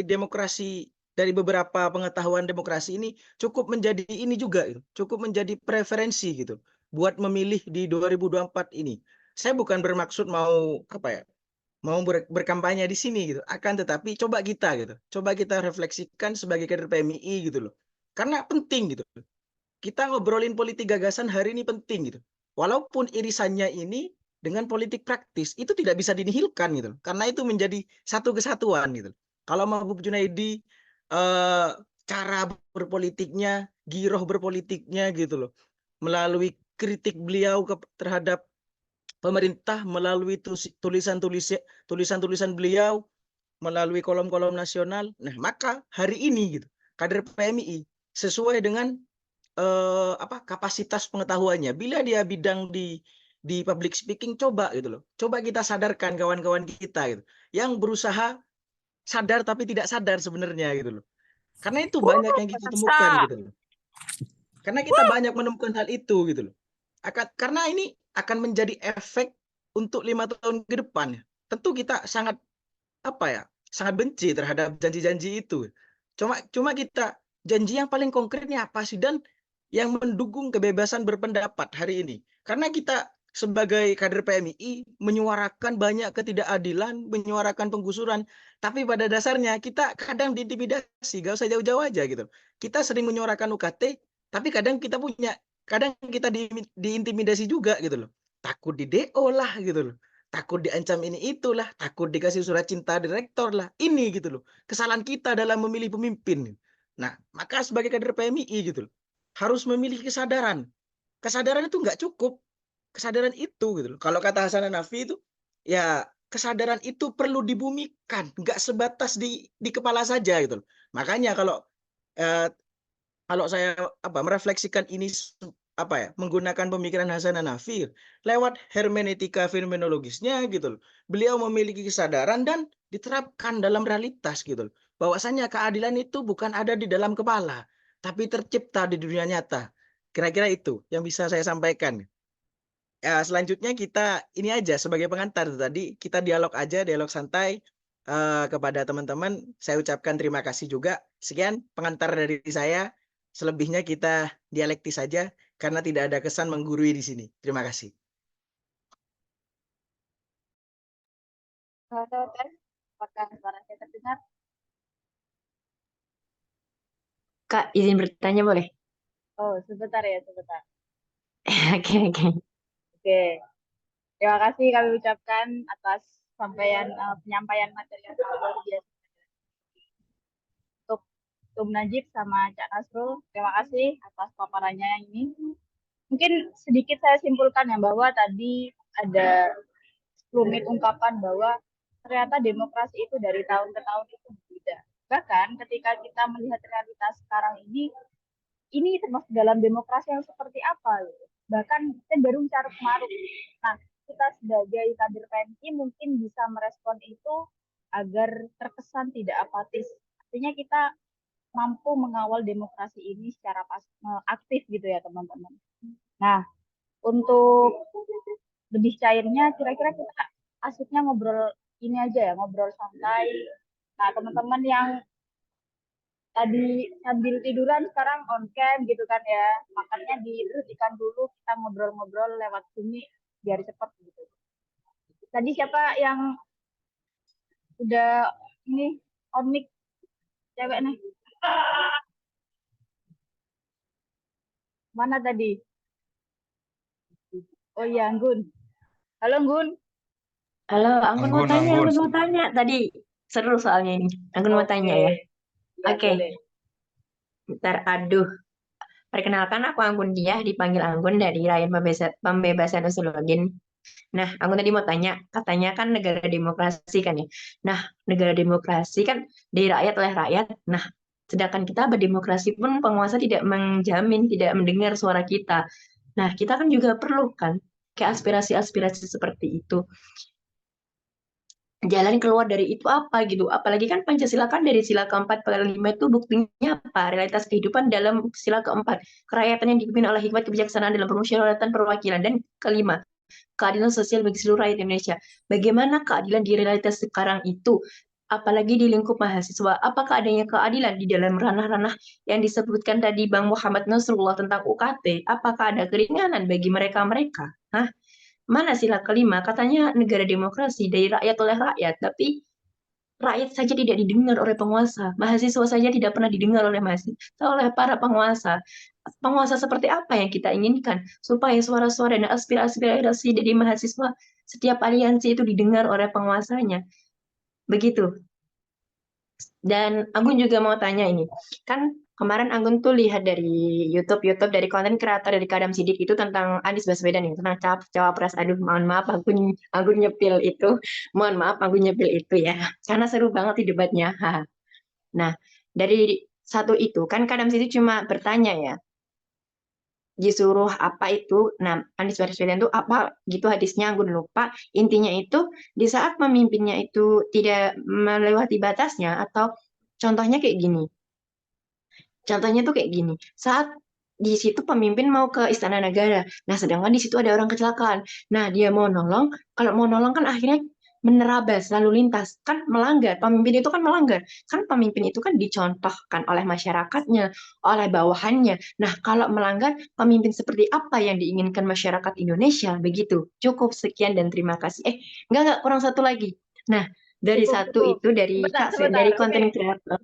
demokrasi, dari beberapa pengetahuan demokrasi ini cukup menjadi preferensi gitu buat memilih di 2024 ini. Saya bukan bermaksud mau berkampanye di sini gitu. Akan tetapi coba kita refleksikan sebagai kader PMII gitu loh. Karena penting gitu. Kita ngobrolin politik gagasan hari ini penting gitu. Walaupun irisannya ini dengan politik praktis itu tidak bisa dinihilkan gitu loh. Karena itu menjadi satu kesatuan gitu. Kalau Mahbub Junaidi cara berpolitiknya, giroh berpolitiknya gitu loh, melalui kritik beliau terhadap pemerintah, melalui tulisan-tulisan beliau, melalui kolom-kolom nasional. Nah, maka hari ini gitu, kader PMI sesuai dengan kapasitas pengetahuannya. Bila dia bidang di public speaking, coba gitu loh. Coba kita sadarkan kawan-kawan kita gitu, yang berusaha sadar tapi tidak sadar sebenarnya gitu loh. Karena itu banyak yang kita temukan gitu loh. Karena kita banyak menemukan hal itu gitu loh. Karena ini akan menjadi efek untuk 5 tahun ke depan. Tentu kita sangat sangat benci terhadap janji-janji itu. Cuma kita janji yang paling konkretnya apa sih, dan yang mendukung kebebasan berpendapat hari ini. Karena kita sebagai kader PMI menyuarakan banyak ketidakadilan, menyuarakan penggusuran, tapi pada dasarnya kita kadang diintimidasi, gak usah jauh-jauh aja gitu. Kita sering menyuarakan UKT, tapi kadang kita diintimidasi juga gitu loh. Takut di DO lah gitu loh. Takut diancam ini itulah, takut dikasih surat cinta direktor lah. Ini gitu loh. Kesalahan kita dalam memilih pemimpin. Nah, maka sebagai kader PMI gitu loh, harus memiliki kesadaran. Kesadaran itu nggak cukup. Kesadaran itu gitu loh. Kalau kata Hasan Hanafi itu, ya kesadaran itu perlu dibumikan, nggak sebatas di kepala saja gitu loh. Makanya kalau saya merefleksikan ini menggunakan pemikiran Hasan Hanafi lewat hermeneutika fenomenologisnya gitu loh. Beliau memiliki kesadaran dan diterapkan dalam realitas gitu loh. Bahwasanya keadilan itu bukan ada di dalam kepala, tapi tercipta di dunia nyata. Kira-kira itu yang bisa saya sampaikan. Ya, selanjutnya kita ini aja sebagai pengantar tadi kita dialog santai kepada teman-teman. Saya ucapkan terima kasih juga. Sekian pengantar dari saya. Selebihnya kita dialektis saja karena tidak ada kesan menggurui di sini. Terima kasih. Apakah suara saya terdengar? Kak, izin bertanya boleh? Oh, sebentar ya, sebentar. Oke, oke. Oke. Terima kasih kami ucapkan atas penyampaian materi yang luar biasa. Untuk Tum Najib sama Cak Nasrul, terima kasih atas paparannya yang ini. Mungkin sedikit saya simpulkan ya, bahwa tadi ada 10 menit ungkapan bahwa ternyata demokrasi itu dari tahun ke tahun itu berbeda. Bahkan ketika kita melihat realitas sekarang ini termasuk dalam demokrasi yang seperti apa gitu. Bahkan cenderung carut marut. Nah, kita sebagai kader PMI mungkin bisa merespon itu agar terkesan tidak apatis. Artinya kita mampu mengawal demokrasi ini secara aktif gitu ya teman-teman. Nah, untuk lebih cairnya kira-kira kita asiknya ngobrol ini aja ya, ngobrol santai. Nah, teman-teman yang tadi sambil tiduran sekarang on cam gitu kan ya, makanya dihentikan dulu, kita ngobrol-ngobrol lewat sini biar cepat gitu. Tadi siapa yang udah ini on mic cewek nih? Mana tadi? Oh iya, Anggun. Halo, Anggun. Halo, Anggun mau tanya. Tadi seru soalnya ini. Anggun mau tanya ya. Oke. Bentar, aduh. Perkenalkan, aku Anggun Diah, dipanggil Anggun dari Rakyat Pembebasan Usuluddin. Nah, Anggun tadi mau tanya, katanya kan negara demokrasi kan ya. Nah, negara demokrasi kan dari rakyat oleh rakyat. Nah, sedangkan kita berdemokrasi pun penguasa tidak menjamin, tidak mendengar suara kita. Nah, kita kan juga perlu kan kayak aspirasi-aspirasi seperti itu. Jalan keluar dari itu apa gitu. Apalagi kan Pancasila kan dari sila keempat pada 5 itu buktinya apa? Realitas kehidupan dalam sila keempat. Kerakyatan yang dipimpin oleh hikmat kebijaksanaan dalam permusyawaratan perwakilan. Dan kelima, keadilan sosial bagi seluruh rakyat Indonesia. Bagaimana keadilan di realitas sekarang itu? Apalagi di lingkup mahasiswa. Apakah adanya keadilan di dalam ranah-ranah yang disebutkan tadi Bang Muhammad Nasrullah tentang UKT? Apakah ada keringanan bagi mereka-mereka? Hah? Mana sila kelima? Katanya negara demokrasi dari rakyat oleh rakyat, tapi rakyat saja tidak didengar oleh penguasa, mahasiswa saja tidak pernah didengar oleh mahasiswa, oleh para penguasa. Penguasa seperti apa yang kita inginkan supaya suara-suara dan aspirasi dari mahasiswa setiap aliansi itu didengar oleh penguasanya. Begitu. Dan Anggun juga mau tanya ini, kan kemarin Anggun tuh lihat dari YouTube dari konten kreator dari Kadam Sidik itu tentang Anies Baswedan ya, tentang cawapres. Aduh, mohon maaf Anggun nyepil itu, mohon maaf Anggun nyepil itu ya, karena seru banget di debatnya. Haha. Nah, dari satu itu kan Kadam Sidik cuma bertanya ya, disuruh apa itu, nah Anies Baswedan itu apa gitu hadisnya Anggun lupa. Intinya itu di saat pemimpinnya itu tidak melewati batasnya atau contohnya kayak gini. Contohnya tuh kayak gini. Saat di situ pemimpin mau ke Istana Negara. Nah, sedangkan di situ ada orang kecelakaan. Nah, dia mau nolong. Kalau mau nolong kan akhirnya menerabas lalu lintas. Kan melanggar. Pemimpin itu kan melanggar. Kan pemimpin itu kan dicontohkan oleh masyarakatnya, oleh bawahannya. Nah, kalau melanggar, pemimpin seperti apa yang diinginkan masyarakat Indonesia? Begitu. Cukup sekian dan terima kasih. Enggak, kurang satu lagi. Nah, dari satu Cukup. itu dari Sebentar, dari oke. konten kreator.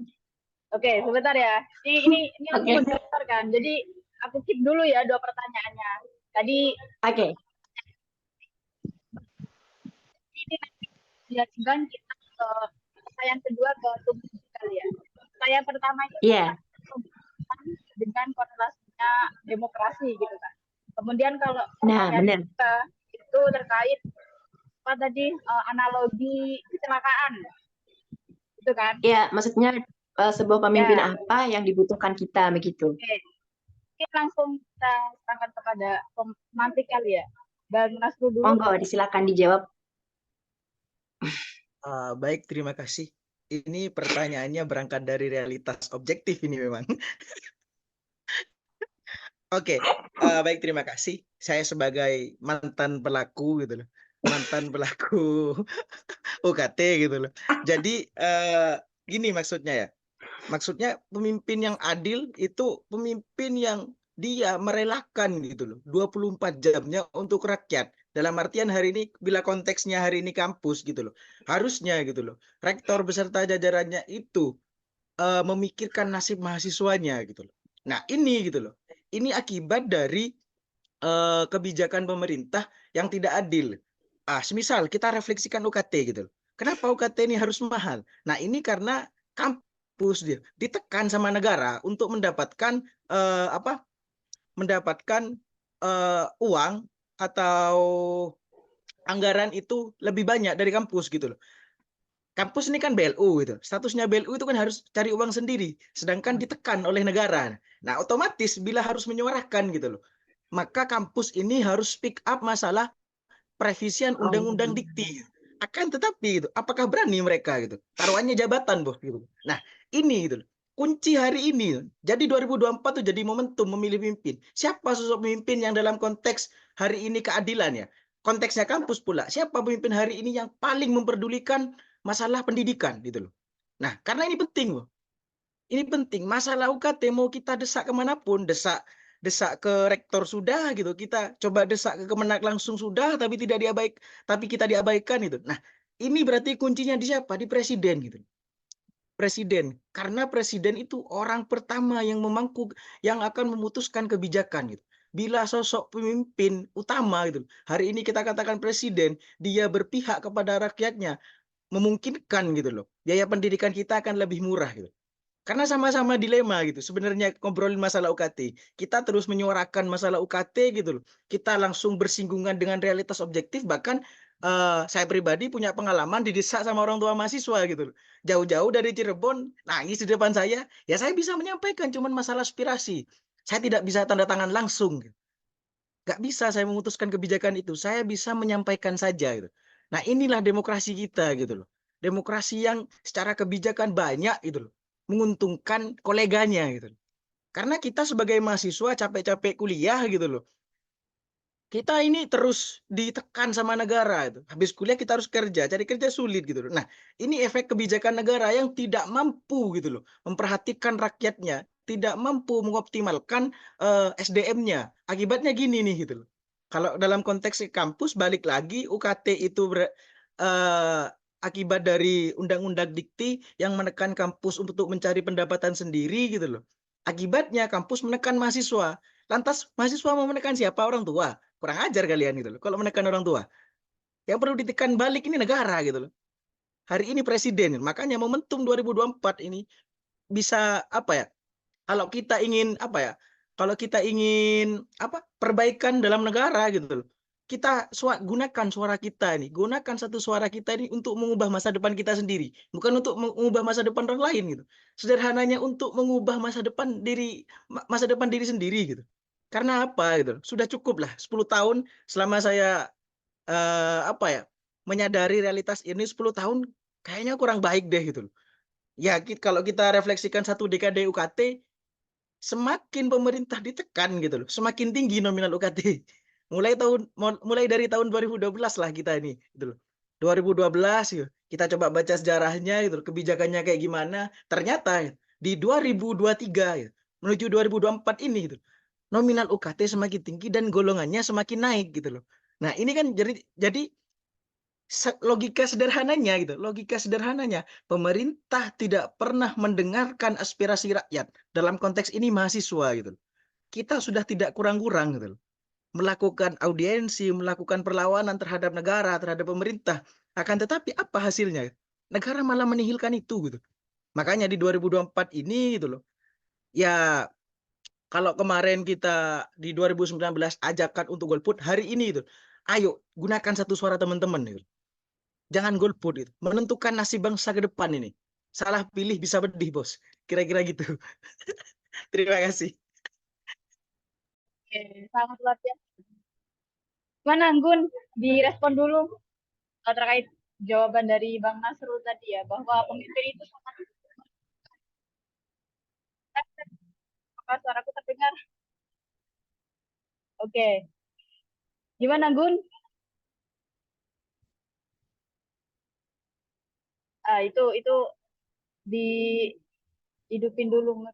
Oke, sebentar ya. Ini aku Oke. bentar kan. Jadi aku keep dulu ya 2 pertanyaannya. Tadi Oke. ini nanti dilanjutkan kita ke pertanyaan kedua ke Tubuh kali ya. Pertanyaan pertama itu Iya. dengan korelasinya demokrasi gitu kan. Kemudian kalau Nah, benar. kita itu terkait apa tadi analogi kecelakaan, gitu kan? Ya, maksudnya sebuah pemimpin Ya. apa yang dibutuhkan kita begitu. Oke. Mungkin langsung kita serahkan kepada pemantik kali ya. Dan Mas Ru dulu. Monggo, silakan dijawab. Baik, terima kasih. Ini pertanyaannya berangkat dari realitas objektif ini memang. Oke, baik, terima kasih. Saya sebagai mantan pelaku gitu loh, mantan pelaku UKT gitu loh. Jadi gini maksudnya ya. Maksudnya pemimpin yang adil itu pemimpin yang dia merelakan gitu loh 24 jamnya untuk rakyat. Dalam artian hari ini bila konteksnya hari ini kampus gitu loh. Harusnya gitu loh. Rektor beserta jajarannya itu memikirkan nasib mahasiswanya gitu loh. Nah, ini gitu loh. Ini akibat dari kebijakan pemerintah yang tidak adil. Semisal kita refleksikan UKT gitu loh. Kenapa UKT ini harus mahal? Nah, ini karena kampus dia ditekan sama negara untuk mendapatkan uang atau anggaran itu lebih banyak dari kampus gitu loh. Kampus ini kan BLU gitu. Statusnya BLU itu kan harus cari uang sendiri, sedangkan ditekan oleh negara. Nah, otomatis bila harus menyuarakan gitu loh, maka kampus ini harus speak up masalah perevisian undang-undang dikti. Akan tetapi gitu, apakah berani mereka gitu? Taruhannya jabatan, Bos gitu. Nah, ini gitu. Kunci hari ini. Jadi 2024 tuh jadi momentum memilih pemimpin. Siapa sosok pemimpin yang dalam konteks hari ini keadilan ya? Konteksnya kampus pula. Siapa pemimpin hari ini yang paling memperdulikan masalah pendidikan gitu loh. Nah, karena ini penting, Bos. Ini penting. Masalah UKT mau kita desak kemanapun, desak ke rektor sudah gitu, kita coba desak ke Kemenak langsung sudah, tapi kita diabaikan itu. Nah, ini berarti kuncinya di siapa? Di presiden gitu. Presiden, karena presiden itu orang pertama yang yang akan memutuskan kebijakan gitu. Bila sosok pemimpin utama gitu, hari ini kita katakan presiden, dia berpihak kepada rakyatnya, memungkinkan gitu loh. Biaya pendidikan kita akan lebih murah gitu. Karena sama-sama dilema gitu. Sebenarnya ngobrolin masalah UKT, kita terus menyuarakan masalah UKT gitu loh. Kita langsung bersinggungan dengan realitas objektif, bahkan saya pribadi punya pengalaman didesak sama orang tua mahasiswa gitu loh. Jauh-jauh dari Cirebon, nangis di depan saya. Ya saya bisa menyampaikan cuman masalah aspirasi. Saya tidak bisa tanda tangan langsung. Gak bisa saya memutuskan kebijakan itu. Saya bisa menyampaikan saja gitu. Nah, inilah demokrasi kita gitu loh. Demokrasi yang secara kebijakan banyak gitu loh. Menguntungkan koleganya gitu. Karena kita sebagai mahasiswa capek-capek kuliah gitu loh. Kita ini terus ditekan sama negara itu. Habis kuliah kita harus kerja, cari kerja sulit gitu loh. Nah, ini efek kebijakan negara yang tidak mampu gitu loh memperhatikan rakyatnya, tidak mampu mengoptimalkan SDM-nya. Akibatnya gini nih gitu loh. Kalau dalam konteks kampus balik lagi UKT itu akibat dari undang-undang dikti yang menekan kampus untuk mencari pendapatan sendiri gitu loh. Akibatnya kampus menekan mahasiswa. Lantas mahasiswa mau menekan siapa? Orang tua. Kurang ajar kalian gitu loh. Kalau menekan orang tua. Yang perlu ditekan balik ini negara gitu loh. Hari ini presiden. Makanya momentum 2024 ini bisa apa ya? Kalau kita ingin apa ya? Kalau kita ingin apa? Perbaikan dalam negara gitu loh. Kita gunakan suara kita ini, gunakan satu suara kita ini untuk mengubah masa depan kita sendiri, bukan untuk mengubah masa depan orang lain gitu. Sederhananya untuk mengubah masa depan diri sendiri gitu. Karena apa gitu? Sudah cukup lah 10 tahun selama saya apa ya? Menyadari realitas ini 10 tahun kayaknya kurang baik deh gitu loh. Ya, kalau kita refleksikan satu dekade UKT, semakin pemerintah ditekan gitu loh, semakin tinggi nominal UKT. Mulai dari tahun 2012 lah kita ini gitu loh. 2012 gitu. Kita coba baca sejarahnya gitu loh, kebijakannya kayak gimana. Ternyata di 2023 gitu, menuju 2024 ini gitu. Nominal UKT semakin tinggi dan golongannya semakin naik gitu loh. Nah, ini kan jadi logika sederhananya gitu. Logika sederhananya, pemerintah tidak pernah mendengarkan aspirasi rakyat. Dalam konteks ini mahasiswa gitu. Kita sudah tidak kurang-kurang gitu. Melakukan audiensi, melakukan perlawanan terhadap negara, terhadap pemerintah. Akan tetapi apa hasilnya? Negara malah menihilkan itu gitu. Makanya di 2024 ini gitu loh. Ya kalau kemarin kita di 2019 ajakan untuk golput, hari ini itu ayo gunakan satu suara teman-teman gitu. Jangan golput itu. Menentukan nasib bangsa ke depan ini. Salah pilih bisa pedih, Bos. Kira-kira gitu. Terima kasih. Oke, sangat luar biasa. Gimana, Anggun? Direspon dulu terkait jawaban dari Bang Nasrul tadi ya, bahwa pemimpin itu sangat... Apakah suaraku terdengar? Oke. Gimana, Gun? Itu dihidupin dulu.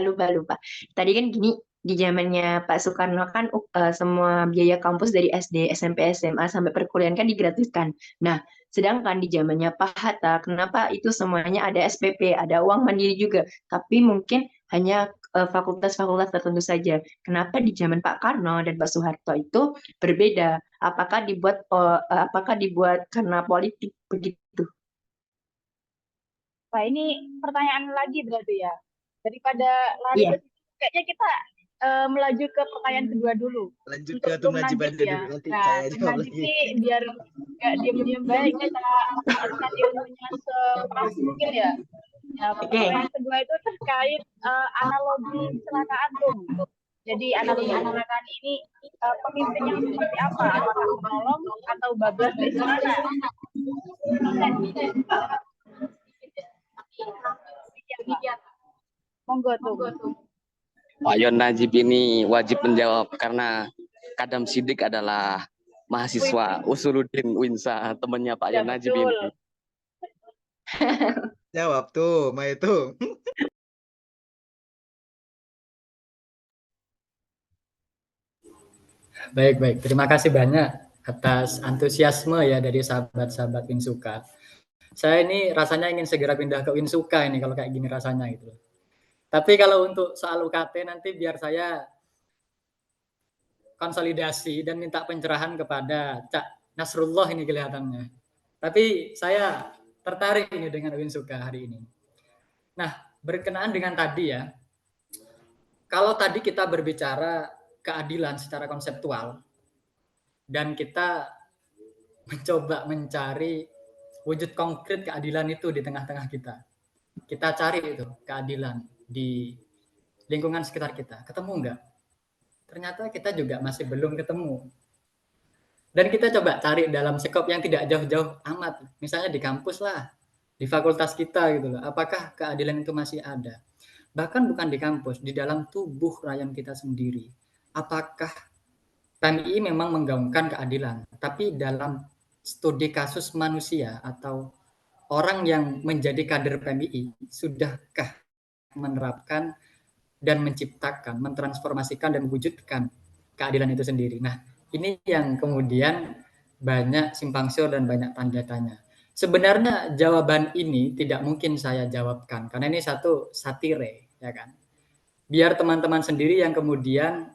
Lupa. Tadi kan gini, di zamannya Pak Soekarno kan semua biaya kampus dari SD, SMP, SMA sampai perkuliahan kan digratiskan. Nah, sedangkan di zamannya Pak Hatta, kenapa itu semuanya ada SPP, ada uang mandiri juga, tapi mungkin hanya fakultas-fakultas tertentu saja. Kenapa di zaman Pak Karno dan Pak Soeharto itu berbeda? Apakah dibuat karena politik begitu? Wah, ini pertanyaan lagi berarti ya. Daripada lari Iya. ke situ, kayaknya kita melaju ke pertanyaan kedua dulu. Lanjut untuk ke Tung Najib aja ya. dulu. Nanti Nah, saya Tung jawab Najib lagi. ini biar nggak diem-diem baik, kita manfaatkan ilmunya sekeras mungkin ya. Ya, pertanyaan kedua itu terkait analogi kecelakaan Tung. Jadi analogi kecelakaan ini pemimpin yang seperti apa? Apakah penolong atau bablas dari mana? Monggo tuh. Pak Yon Najib ini wajib menjawab karena Kadam Sidik adalah mahasiswa Usuluddin Winsa, temannya Pak Yon Najib ini. Jawab tuh, Ma itu. Baik. Terima kasih banyak atas antusiasme ya dari sahabat-sahabat Winsuka. Saya ini rasanya ingin segera pindah ke Winsuka ini kalau kayak gini rasanya gitu. Tapi kalau untuk soal UKT nanti biar saya konsolidasi dan minta pencerahan kepada Cak Nasrullah ini kelihatannya. Tapi saya tertarik ini dengan Winsuka hari ini. Nah, berkenaan dengan tadi ya, kalau tadi kita berbicara keadilan secara konseptual dan kita mencoba mencari wujud konkret keadilan itu di tengah-tengah kita. Kita cari itu keadilan di lingkungan sekitar kita. Ketemu enggak? Ternyata kita juga masih belum ketemu. Dan kita coba cari dalam skop yang tidak jauh-jauh amat. Misalnya di kampus lah, di fakultas kita gitu loh. Apakah keadilan itu masih ada? Bahkan bukan di kampus, di dalam tubuh rakyat kita sendiri. Apakah PMI memang menggaungkan keadilan, tapi dalam studi kasus manusia atau orang yang menjadi kader PMI, sudahkah menerapkan dan menciptakan, mentransformasikan dan mewujudkan keadilan itu sendiri. Nah, ini yang kemudian banyak simpang siur dan banyak tanda tanya. Sebenarnya jawaban ini tidak mungkin saya jawabkan karena ini satu satire, ya kan. Biar teman-teman sendiri yang kemudian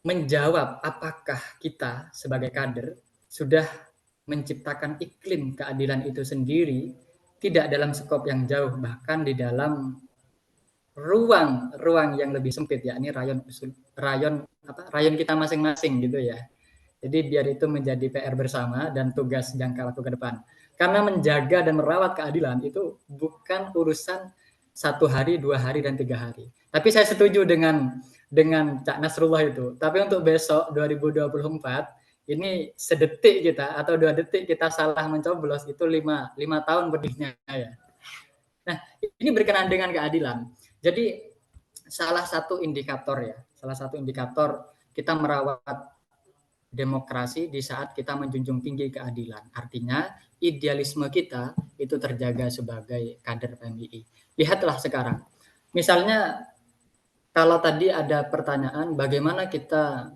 menjawab apakah kita sebagai kader sudah menciptakan iklim keadilan itu sendiri tidak dalam skop yang jauh, bahkan di dalam ruang yang lebih sempit, yakni rayon kita masing-masing gitu ya. Jadi biar itu menjadi PR bersama dan tugas jangka waktu ke depan. Karena menjaga dan merawat keadilan itu bukan urusan 1 hari, 2 hari, dan 3 hari. Tapi saya setuju dengan Cak Nasrullah itu. Tapi untuk besok 2024 ini sedetik kita atau 2 detik kita salah mencoblos itu 5 tahun pedihnya ya. Nah, ini berkenaan dengan keadilan. Jadi salah satu indikator kita merawat demokrasi di saat kita menjunjung tinggi keadilan. Artinya idealisme kita itu terjaga sebagai kader PMII. Lihatlah sekarang. Misalnya kalau tadi ada pertanyaan bagaimana kita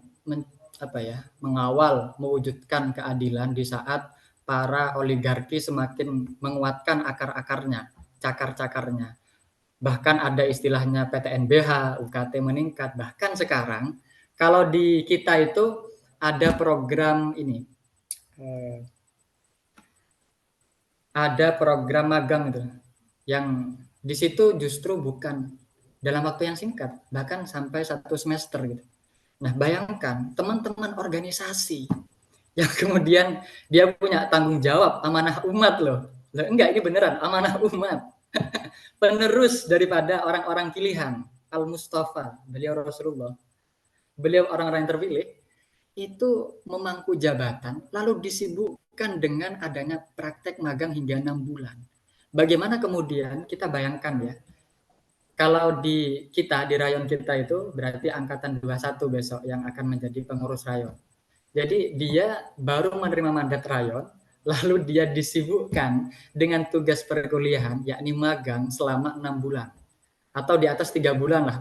mengawal mewujudkan keadilan di saat para oligarki semakin menguatkan akar-akarnya, cakar-cakarnya. Bahkan ada istilahnya PTNBH, UKT meningkat. Bahkan sekarang kalau di kita itu ada program ini, ada program magang itu, yang di situ justru bukan dalam waktu yang singkat, bahkan sampai 1 semester gitu. Nah, bayangkan teman-teman organisasi yang kemudian dia punya tanggung jawab amanah umat loh. Enggak, ini beneran amanah umat. Penerus daripada orang-orang pilihan, Al-Mustafa, beliau Rasulullah, beliau orang-orang yang terpilih, itu memangku jabatan, lalu disibukkan dengan adanya praktek magang hingga 6 bulan. Bagaimana kemudian kita bayangkan ya, kalau di rayon kita itu berarti angkatan 21 besok yang akan menjadi pengurus rayon. Jadi dia baru menerima mandat rayon, lalu dia disibukkan dengan tugas perkuliahan, yakni magang selama 6 bulan. Atau di atas 3 bulan lah.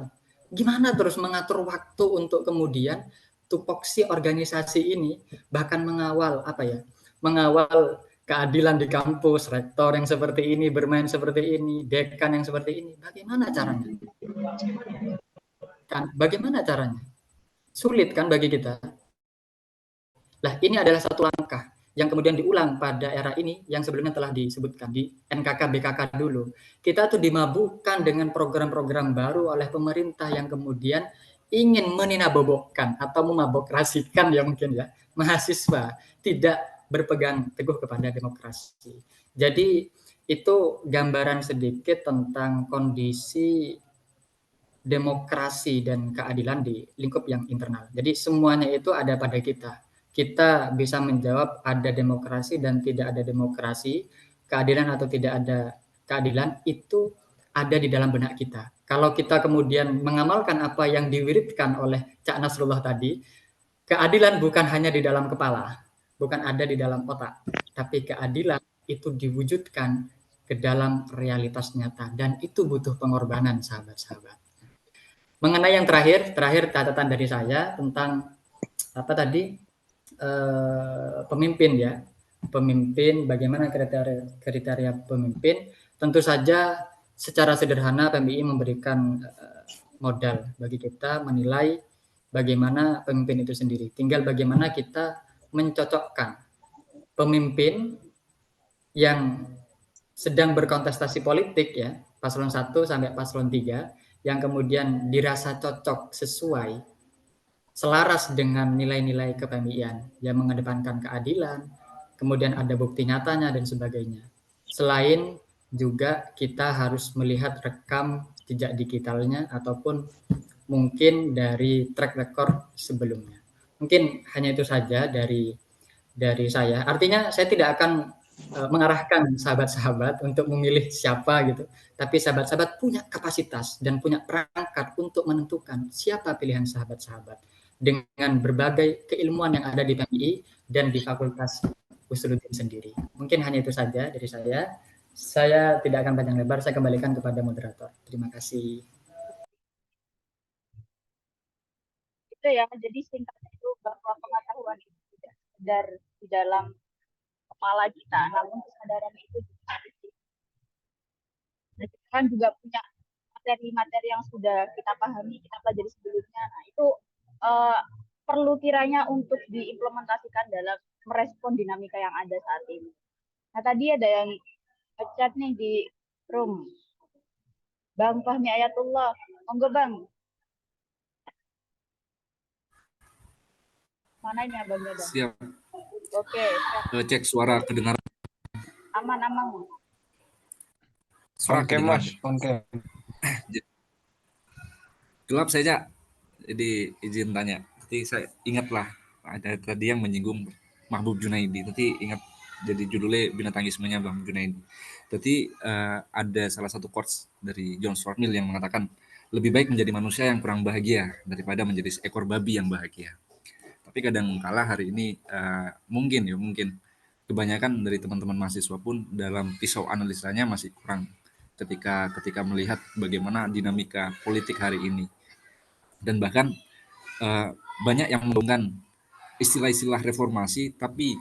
Gimana terus mengatur waktu untuk kemudian tupoksi organisasi ini, bahkan mengawal keadilan di kampus, rektor yang seperti ini, bermain seperti ini, dekan yang seperti ini. Bagaimana caranya? Bagaimana caranya? Sulit kan bagi kita. Nah, ini adalah satu langkah yang kemudian diulang pada era ini yang sebelumnya telah disebutkan di NKK BKK dulu. Kita tuh dimabukkan dengan program-program baru oleh pemerintah yang kemudian ingin meninabobokkan atau memabokrasikan ya mungkin ya mahasiswa tidak berpegang teguh kepada demokrasi. Jadi itu gambaran sedikit tentang kondisi demokrasi dan keadilan di lingkup yang internal. Jadi semuanya itu ada pada kita. Kita bisa menjawab ada demokrasi dan tidak ada demokrasi, keadilan atau tidak ada keadilan itu ada di dalam benak kita. Kalau kita kemudian mengamalkan apa yang diwiridkan oleh Cak Nasrullah tadi, keadilan bukan hanya di dalam kepala, bukan ada di dalam otak, tapi keadilan itu diwujudkan ke dalam realitas nyata dan itu butuh pengorbanan sahabat-sahabat. Mengenai yang terakhir catatan dari saya tentang apa tadi pemimpin ya, pemimpin bagaimana kriteria pemimpin. Tentu saja secara sederhana PMII memberikan modal bagi kita menilai bagaimana pemimpin itu sendiri. Tinggal bagaimana kita mencocokkan pemimpin yang sedang berkontestasi politik ya, paslon 1 sampai paslon 3 yang kemudian dirasa cocok sesuai selaras dengan nilai-nilai kepemilian yang mengedepankan keadilan, kemudian ada bukti nyatanya dan sebagainya. Selain juga kita harus melihat rekam jejak digitalnya ataupun mungkin dari track record sebelumnya. Mungkin hanya itu saja dari saya. Artinya saya tidak akan mengarahkan sahabat-sahabat untuk memilih siapa gitu. Tapi sahabat-sahabat punya kapasitas dan punya perangkat untuk menentukan siapa pilihan sahabat-sahabat dengan berbagai keilmuan yang ada di PMII dan di Fakultas Usuluddin sendiri. Mungkin hanya itu saja dari saya. Saya tidak akan panjang lebar, saya kembalikan kepada moderator. Terima kasih. Itu ya, jadi singkatnya itu bahwa pengetahuan itu tidak sekedar di dalam kepala kita, namun kesadaran itu juga harus kita kan juga punya materi-materi yang sudah kita pahami, kita pelajari sebelumnya. Nah, itu perlu kiranya untuk diimplementasikan dalam merespon dinamika yang ada saat ini. Nah, tadi ada yang chat nih di room. Bang Fahmi Ayatullah, monggo Bang. Mananya Bang Yada? Siap. Oke. Cek suara kedengaran. Aman. Suara Oke kedengaran. Mas, oke. Gelap saja. Jadi izin tanya. Nanti saya ingatlah ada tadi yang menyinggung Mahbub Junaidi. Nanti ingat jadi judulnya Binatangismenya Bang Junaidi. Jadi ada salah satu quotes dari John Stuart Mill yang mengatakan lebih baik menjadi manusia yang kurang bahagia daripada menjadi seekor babi yang bahagia. Tapi kadang kala hari ini mungkin kebanyakan dari teman-teman mahasiswa pun dalam pisau analisanya masih kurang ketika melihat bagaimana dinamika politik hari ini. Dan bahkan banyak yang menggunakan istilah-istilah reformasi, tapi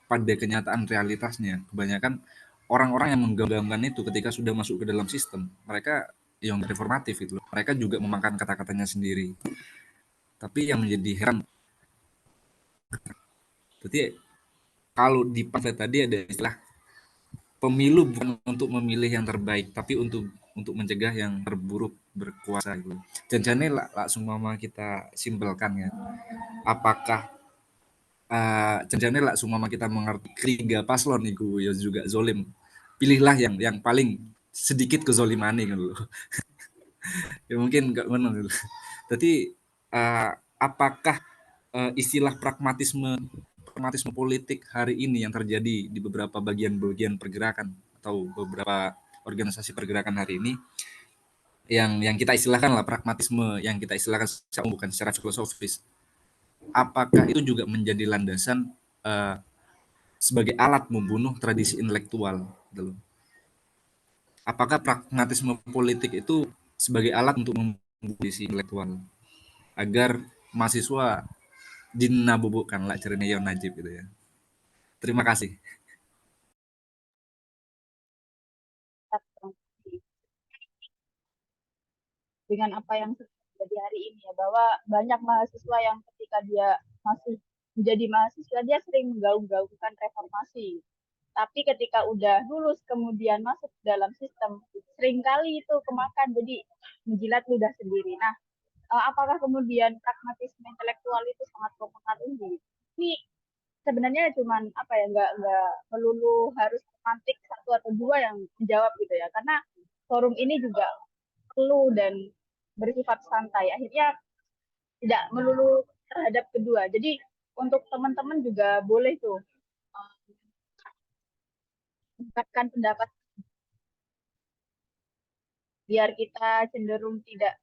pada kenyataan realitasnya kebanyakan orang-orang yang menggambangkan itu ketika sudah masuk ke dalam sistem, mereka yang reformatif itu, mereka juga memakan kata-katanya sendiri. Tapi yang menjadi heran, jadi kalau di pamflet tadi ada istilah pemilu bukan untuk memilih yang terbaik, tapi untuk mencegah yang terburuk berkuasa itu. Janjane langsung mama kita simpelkan ya. Apakah janjane langsung mama kita mengerti ketiga paslon itu ya juga zolim. Pilihlah yang paling sedikit kezolimannya gitu loh. Ya mungkin enggak benar gitu. Jadi apakah istilah pragmatisme politik hari ini yang terjadi di beberapa bagian-bagian pergerakan atau beberapa organisasi pergerakan hari ini yang kita istilahkan lah pragmatisme, yang kita istilahkan bukan secara filosofis, apakah itu juga menjadi landasan sebagai alat membunuh tradisi intelektual gitu. Apakah pragmatisme politik itu sebagai alat untuk membunuh tradisi intelektual agar mahasiswa dinabubukkan lah cerita Yon Najib gitu ya. Terima kasih. Dengan apa yang terjadi hari ini ya, bahwa banyak mahasiswa yang ketika dia masih menjadi mahasiswa dia sering menggaung-gaungkan reformasi. Tapi ketika udah lulus kemudian masuk dalam sistem, seringkali itu kemakan jadi menjilat ludah sendiri. Nah, apakah kemudian pragmatisme intelektual itu sangat mempengaruhi? Ini sebenarnya cuman apa ya, nggak melulu harus memantik satu atau dua yang menjawab gitu ya, karena forum ini juga perlu dan bersifat santai. Akhirnya tidak melulu terhadap kedua. Jadi untuk teman-teman juga boleh tuh mengungkapkan pendapat biar kita cenderung tidak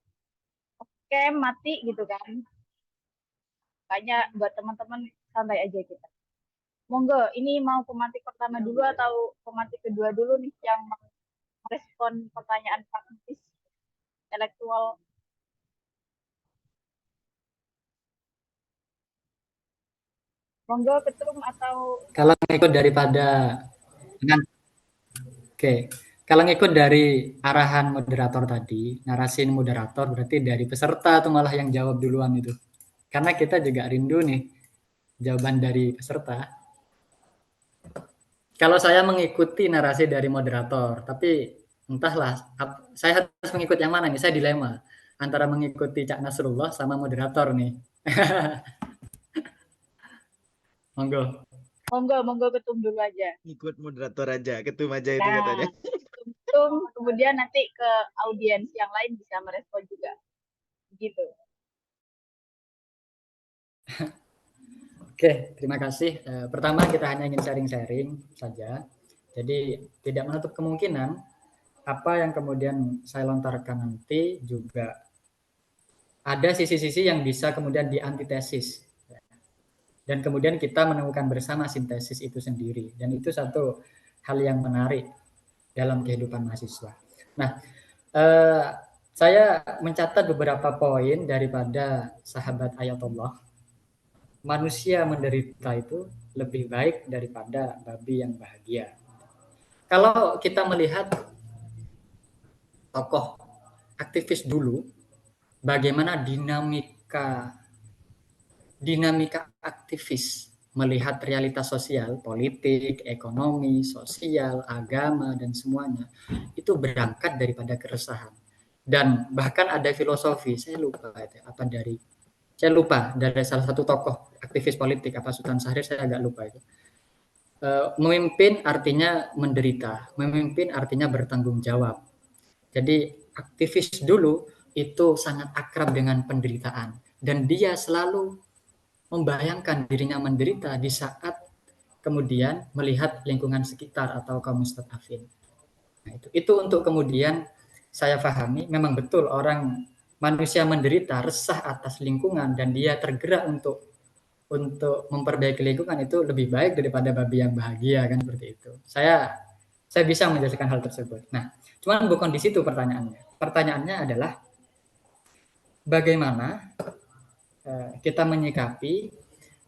oke mati gitu kan. Makanya buat teman-teman santai aja kita. Monggo, ini mau pemantik pertama dulu atau pemantik kedua dulu nih yang merespon pertanyaan pragmatis intelektual. Monggo Ketum atau kalau ngikut daripada kalau ngikut dari arahan moderator tadi, narasi moderator berarti dari peserta tuh malah yang jawab duluan itu. Karena kita juga rindu nih jawaban dari peserta. Kalau saya mengikuti narasi dari moderator, tapi entahlah, saya harus mengikuti yang mana nih? Saya dilema antara mengikuti Cak Nasrullah sama moderator nih. Monggo Ketum dulu aja. Ikut moderator aja, Ketum aja itu katanya. Ketum, kemudian nanti ke audiens yang lain bisa merespon juga. Begitu. Oke, terima kasih. Pertama kita hanya ingin sharing-sharing saja. Jadi tidak menutup kemungkinan apa yang kemudian saya lontarkan nanti juga ada sisi-sisi yang bisa kemudian diantitesis. Dan kemudian kita menemukan bersama sintesis itu sendiri. Dan itu satu hal yang menarik dalam kehidupan mahasiswa. Nah, saya mencatat beberapa poin daripada sahabat Ayatullah. Manusia menderita itu lebih baik daripada babi yang bahagia. Kalau kita melihat tokoh aktivis dulu, bagaimana dinamika aktivis melihat realitas sosial, politik, ekonomi, sosial, agama, dan semuanya, itu berangkat daripada keresahan. Dan bahkan ada filosofi, saya lupa dari salah satu tokoh aktivis politik, apa Sultan Syahrir, saya agak lupa itu. Memimpin artinya menderita, memimpin artinya bertanggung jawab. Jadi aktivis dulu itu sangat akrab dengan penderitaan, dan dia selalu membayangkan dirinya menderita di saat kemudian melihat lingkungan sekitar atau kaum mustadafin. Nah, itu untuk kemudian saya pahami memang betul manusia menderita, resah atas lingkungan, dan dia tergerak untuk memperbaiki lingkungan itu lebih baik daripada babi yang bahagia, kan seperti itu. Saya bisa menjelaskan hal tersebut. Nah, cuman bukan di situ pertanyaannya. Pertanyaannya adalah bagaimana kita menyikapi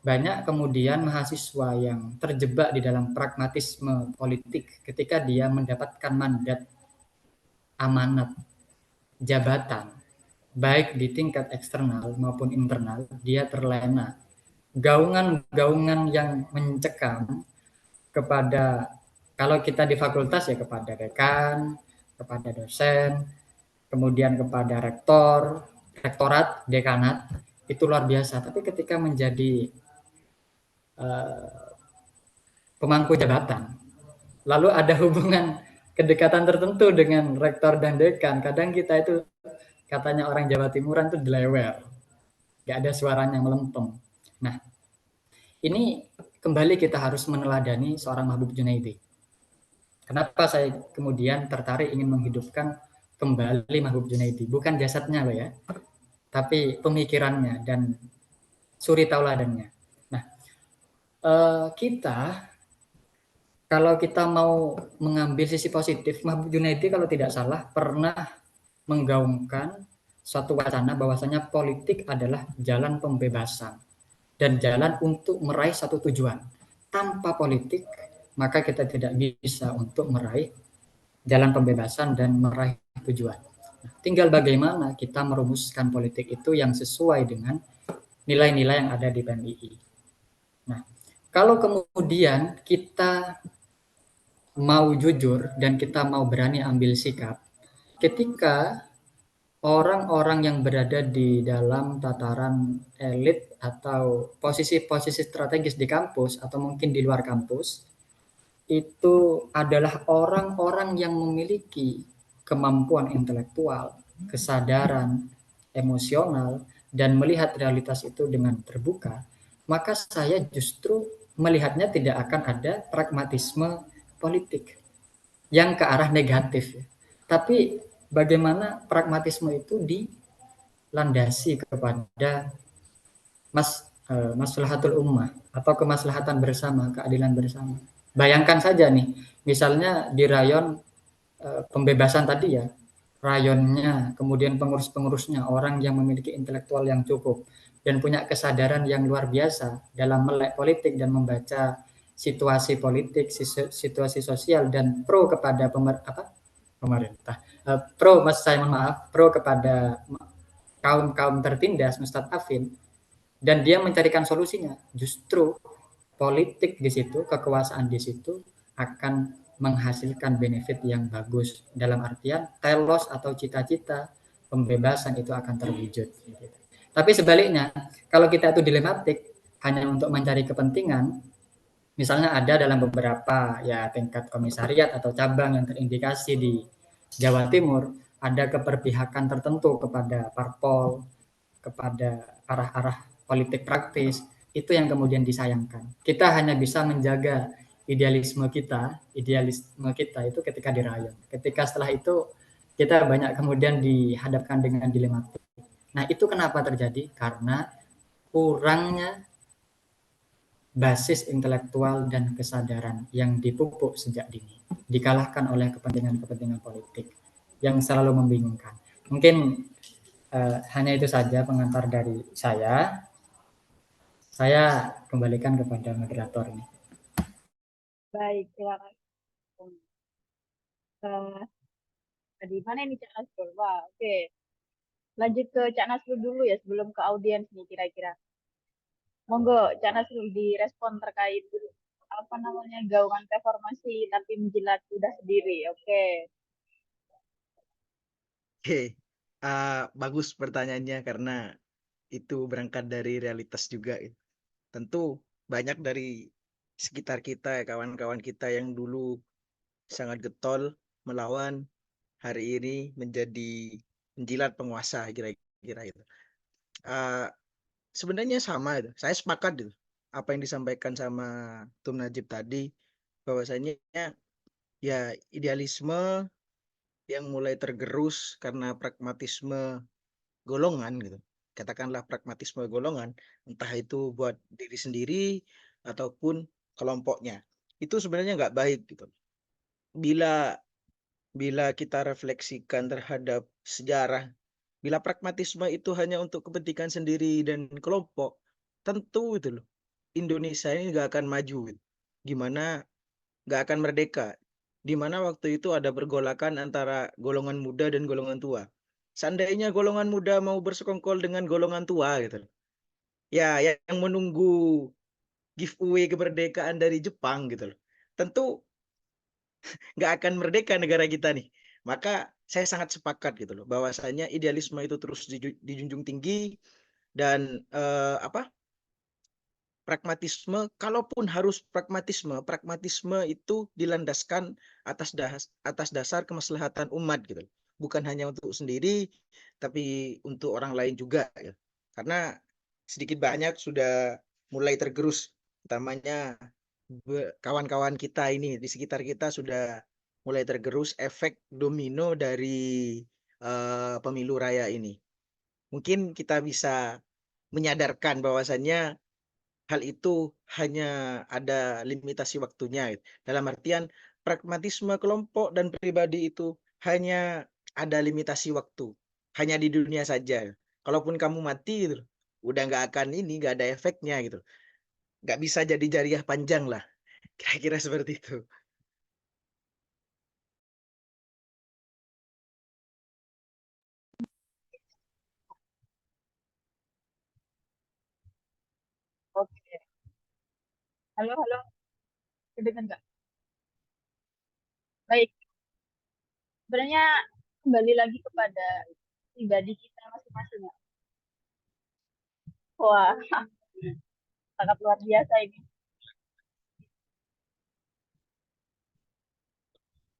banyak kemudian mahasiswa yang terjebak di dalam pragmatisme politik ketika dia mendapatkan mandat amanat jabatan, baik di tingkat eksternal maupun internal, dia terlena. Gaungan-gaungan yang mencekam kepada, kalau kita di fakultas ya kepada dekan, kepada dosen, kemudian kepada rektorat, dekanat, itu luar biasa. Tapi ketika menjadi pemangku jabatan, lalu ada hubungan kedekatan tertentu dengan rektor dan dekan, kadang kita itu katanya orang Jawa Timuran itu dilewer, gak ada suaranya melempem. Nah, ini kembali kita harus meneladani seorang Mahbub Junaidi. Kenapa saya kemudian tertarik ingin menghidupkan kembali Mahbub Junaidi? Bukan jasadnya loh ya, tapi pemikirannya dan suri tauladannya. Nah, kalau kita mau mengambil sisi positif, Mahbub Junaidi kalau tidak salah pernah menggaungkan suatu wacana bahwasanya politik adalah jalan pembebasan dan jalan untuk meraih satu tujuan. Tanpa politik, maka kita tidak bisa untuk meraih jalan pembebasan dan meraih tujuan. Nah, tinggal bagaimana kita merumuskan politik itu yang sesuai dengan nilai-nilai yang ada di PMII. Nah, kalau kemudian kita mau jujur dan kita mau berani ambil sikap, ketika orang-orang yang berada di dalam tataran elit atau posisi-posisi strategis di kampus atau mungkin di luar kampus, itu adalah orang-orang yang memiliki kemampuan intelektual, kesadaran emosional, dan melihat realitas itu dengan terbuka, maka saya justru melihatnya tidak akan ada pragmatisme politik yang ke arah negatif. Tapi bagaimana pragmatisme itu dilandasi kepada maslahatul ummah atau kemaslahatan bersama, keadilan bersama. Bayangkan saja nih, misalnya di rayon pembebasan tadi ya, rayonnya, kemudian pengurus-pengurusnya orang yang memiliki intelektual yang cukup dan punya kesadaran yang luar biasa dalam melek politik dan membaca situasi politik, situasi sosial, dan pro kepada pemerintah, pro kepada kaum tertindas, mustadafin, dan dia mencarikan solusinya. Justru politik di situ, kekuasaan di situ akan menghasilkan benefit yang bagus, dalam artian telos atau cita-cita pembebasan itu akan terwujud. Tapi sebaliknya, kalau kita itu dilematik hanya untuk mencari kepentingan, misalnya ada dalam beberapa ya tingkat komisariat atau cabang yang terindikasi di Jawa Timur, ada keperpihakan tertentu kepada parpol, kepada arah-arah politik praktis, itu yang kemudian disayangkan. Kita hanya bisa menjaga idealisme kita itu ketika dirayon. Ketika setelah itu kita banyak kemudian dihadapkan dengan dilematik. Nah, itu kenapa terjadi? Karena kurangnya basis intelektual dan kesadaran yang dipupuk sejak dini, dikalahkan oleh kepentingan-kepentingan politik yang selalu membingungkan. Mungkin hanya itu saja pengantar dari saya. Saya kembalikan kepada moderator ini. Baik, terima kasih. Di mana ini Cak Nasrul? Wah, oke. Lanjut ke Cak Nasrul dulu ya sebelum ke audiens nih kira-kira. Monggo Cak Nasrul direspon terkait apa namanya gaungan reformasi tapi menjilat kuda sendiri. Oke. Oke, bagus pertanyaannya karena itu berangkat dari realitas juga. Tentu banyak dari sekitar kita, kawan-kawan kita yang dulu sangat getol melawan, hari ini menjadi menjilat penguasa kira-kira itu. Sebenarnya sama itu. Saya sepakat itu. Apa yang disampaikan sama Tum Najib tadi, bahwasanya ya idealisme yang mulai tergerus karena pragmatisme golongan gitu. Katakanlah pragmatisme golongan, entah itu buat diri sendiri ataupun kelompoknya. Itu sebenarnya nggak baik gitu. Bila kita refleksikan terhadap sejarah, bila pragmatisme itu hanya untuk kepentingan sendiri dan kelompok, tentu itu loh, Indonesia ini nggak akan maju. Gimana nggak akan merdeka? Di mana waktu itu ada pergolakan antara golongan muda dan golongan tua. Seandainya golongan muda mau bersekongkol dengan golongan tua gitu, ya yang menunggu giveaway kemerdekaan dari Jepang gitu loh, tentu nggak akan merdeka negara kita nih. Maka saya sangat sepakat gitu loh, bahwasanya idealisme itu terus dijunjung tinggi dan pragmatisme, kalaupun harus pragmatisme itu dilandaskan atas dasar kemaslahatan umat gitu. Bukan hanya untuk sendiri, tapi untuk orang lain juga. Ya. Karena sedikit banyak sudah mulai tergerus, utamanya kawan-kawan kita ini di sekitar kita sudah mulai tergerus efek domino dari pemilu raya ini. Mungkin kita bisa menyadarkan bahwasannya hal itu hanya ada limitasi waktunya. Dalam artian pragmatisme kelompok dan pribadi itu hanya ada limitasi waktu. Hanya di dunia saja. Kalaupun kamu mati gitu, udah nggak akan nggak ada efeknya gitu. Nggak bisa jadi jariah panjang lah. Kira-kira seperti itu. Oke. Halo, halo. Kedengar nggak? Baik. Sebenarnya kembali lagi kepada pribadi kita masing-masing. Wah, sangat luar biasa ini.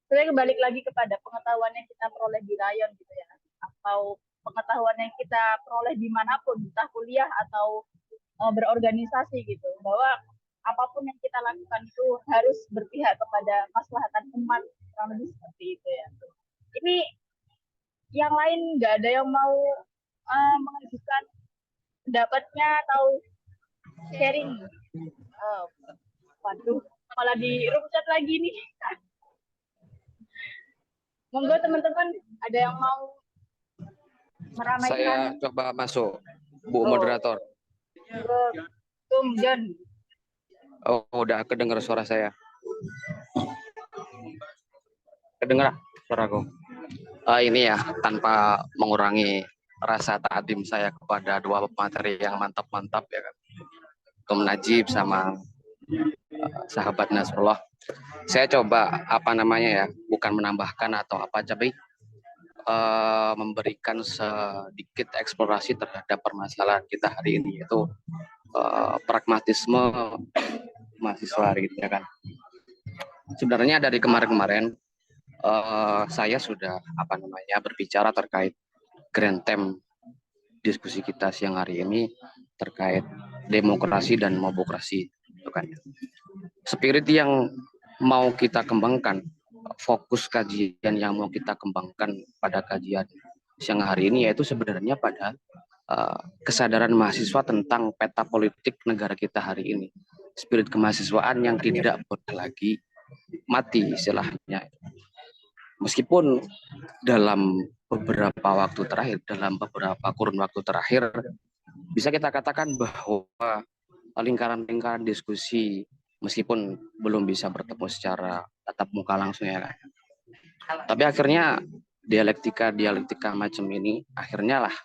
Sebenarnya kembali lagi kepada pengetahuan yang kita peroleh di rayon gitu ya, atau pengetahuan yang kita peroleh dimanapun, entah kuliah atau berorganisasi gitu, bahwa apapun yang kita lakukan itu harus berpihak kepada maslahatan umat, kurang lebih seperti itu ya. Ini yang lain nggak ada yang mau mengajukan pendapatnya atau sharing. Waduh, malah di room chat lagi nih. Monggo teman-teman, ada yang mau meramaikan? Saya coba masuk, Bu Moderator. Tum John. Oh, udah kedengar suara saya. Kedengar suaraku. Ini ya, tanpa mengurangi rasa takdim saya kepada dua pemateri yang mantap-mantap ya kan. Tum Najib sama sahabat Nasrullah. Saya coba bukan menambahkan atau apa, tapi memberikan sedikit eksplorasi terhadap permasalahan kita hari ini, yaitu pragmatisme mahasiswa gitu ya kan. Sebenarnya dari kemarin-kemarin saya sudah berbicara terkait grand theme diskusi kita siang hari ini terkait demokrasi dan mobokrasi gitu kan. Spirit yang mau kita kembangkan, fokus kajian yang mau kita kembangkan pada kajian siang hari ini yaitu sebenarnya pada kesadaran mahasiswa tentang peta politik negara kita hari ini. Spirit kemahasiswaan yang tidak boleh lagi mati istilahnya. Meskipun dalam beberapa waktu terakhir, dalam beberapa kurun waktu terakhir, bisa kita katakan bahwa lingkaran-lingkaran diskusi meskipun belum bisa bertemu secara tatap muka langsung ya kan. Tapi akhirnya dialektika macam ini akhirnya lah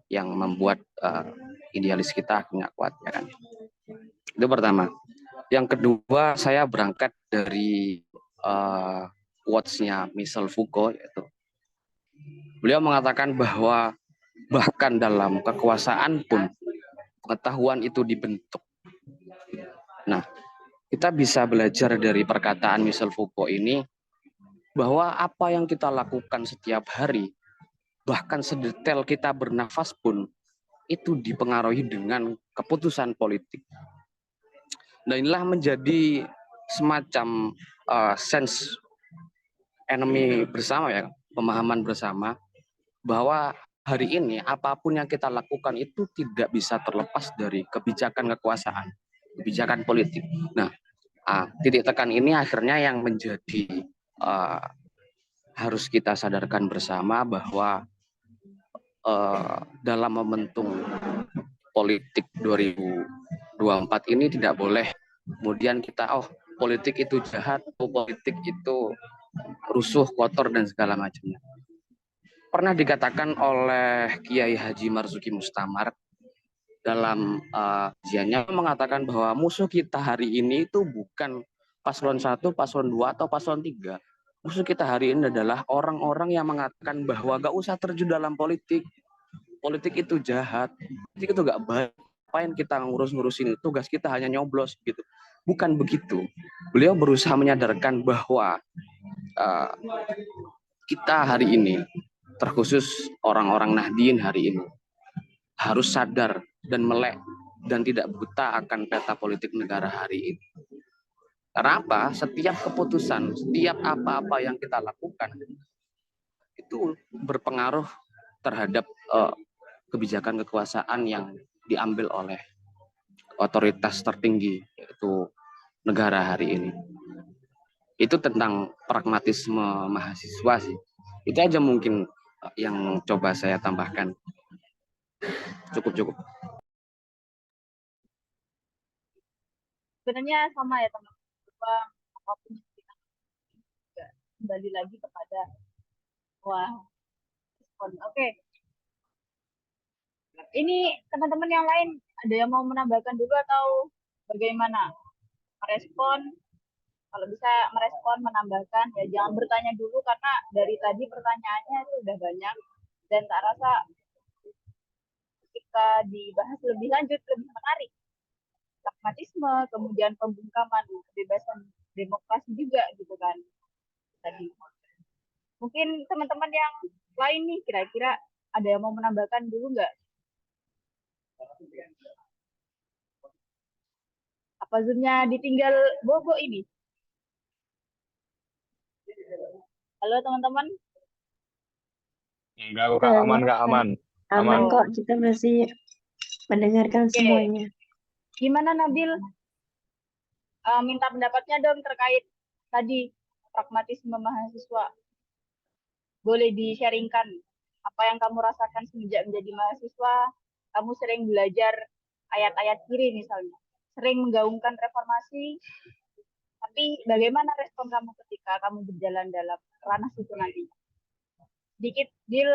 yang membuat idealis kita akhirnya kuat ya kan. Itu pertama. Yang kedua, saya berangkat dari quotes-nya Michel Foucault, yaitu beliau mengatakan bahwa bahkan dalam kekuasaan pun pengetahuan itu dibentuk. Nah, kita bisa belajar dari perkataan Michel Foucault ini bahwa apa yang kita lakukan setiap hari, bahkan sedetail kita bernafas pun, itu dipengaruhi dengan keputusan politik. Dan inilah menjadi semacam sense enemy bersama ya, pemahaman bersama bahwa hari ini apapun yang kita lakukan itu tidak bisa terlepas dari kebijakan kekuasaan, kebijakan politik. Nah, titik tekan ini akhirnya yang menjadi harus kita sadarkan bersama bahwa dalam momentum politik 2024 ini tidak boleh kemudian kita politik itu jahat, politik itu rusuh, kotor dan segala macamnya. Pernah dikatakan oleh Kiai Haji Marzuki Mustamar dalam kajiannya mengatakan bahwa musuh kita hari ini itu bukan paslon 1, paslon 2 atau paslon 3. Musuh kita hari ini adalah orang-orang yang mengatakan bahwa gak usah terjun dalam politik. Politik itu jahat, politik itu gak baik. Apain kita ngurus-ngurusin itu, tugas kita hanya nyoblos gitu. Bukan begitu. Beliau berusaha menyadarkan bahwa kita hari ini, terkhusus orang-orang Nahdien hari ini, harus sadar dan melek dan tidak buta akan peta politik negara hari ini. Karena apa? Setiap keputusan, setiap apa-apa yang kita lakukan itu berpengaruh terhadap kebijakan kekuasaan yang diambil oleh otoritas tertinggi, yaitu negara hari ini. Itu tentang pragmatisme mahasiswa sih. Itu aja mungkin yang coba saya tambahkan. Cukup. Sebenarnya sama ya teman-teman. Apapun yang kita lakukan, kembali lagi kepada respon. Oke. Ini teman-teman yang lain ada yang mau menambahkan dulu atau bagaimana? Merespon, kalau bisa merespon, menambahkan, ya jangan bertanya dulu karena dari tadi pertanyaannya itu udah banyak dan tak rasa ketika dibahas lebih lanjut lebih menarik. Pragmatisme, kemudian pembungkaman kebebasan demokrasi juga gitu kan tadi. Mungkin teman-teman yang lain nih kira-kira ada yang mau menambahkan dulu nggak? Apa Zoom-nya ditinggal Bobo ini? Halo teman-teman. Enggak kok, Kak. Aman. Aman kok, kita masih mendengarkan semuanya. Gimana Nabil? Minta pendapatnya dong terkait tadi pragmatisme mahasiswa. Boleh di-sharingkan apa yang kamu rasakan semenjak menjadi mahasiswa. Kamu sering belajar ayat-ayat kiri misalnya. Sering menggaungkan reformasi. Tapi bagaimana respon kamu ketika kamu berjalan dalam ranah itu nanti? Sedikit, Dil.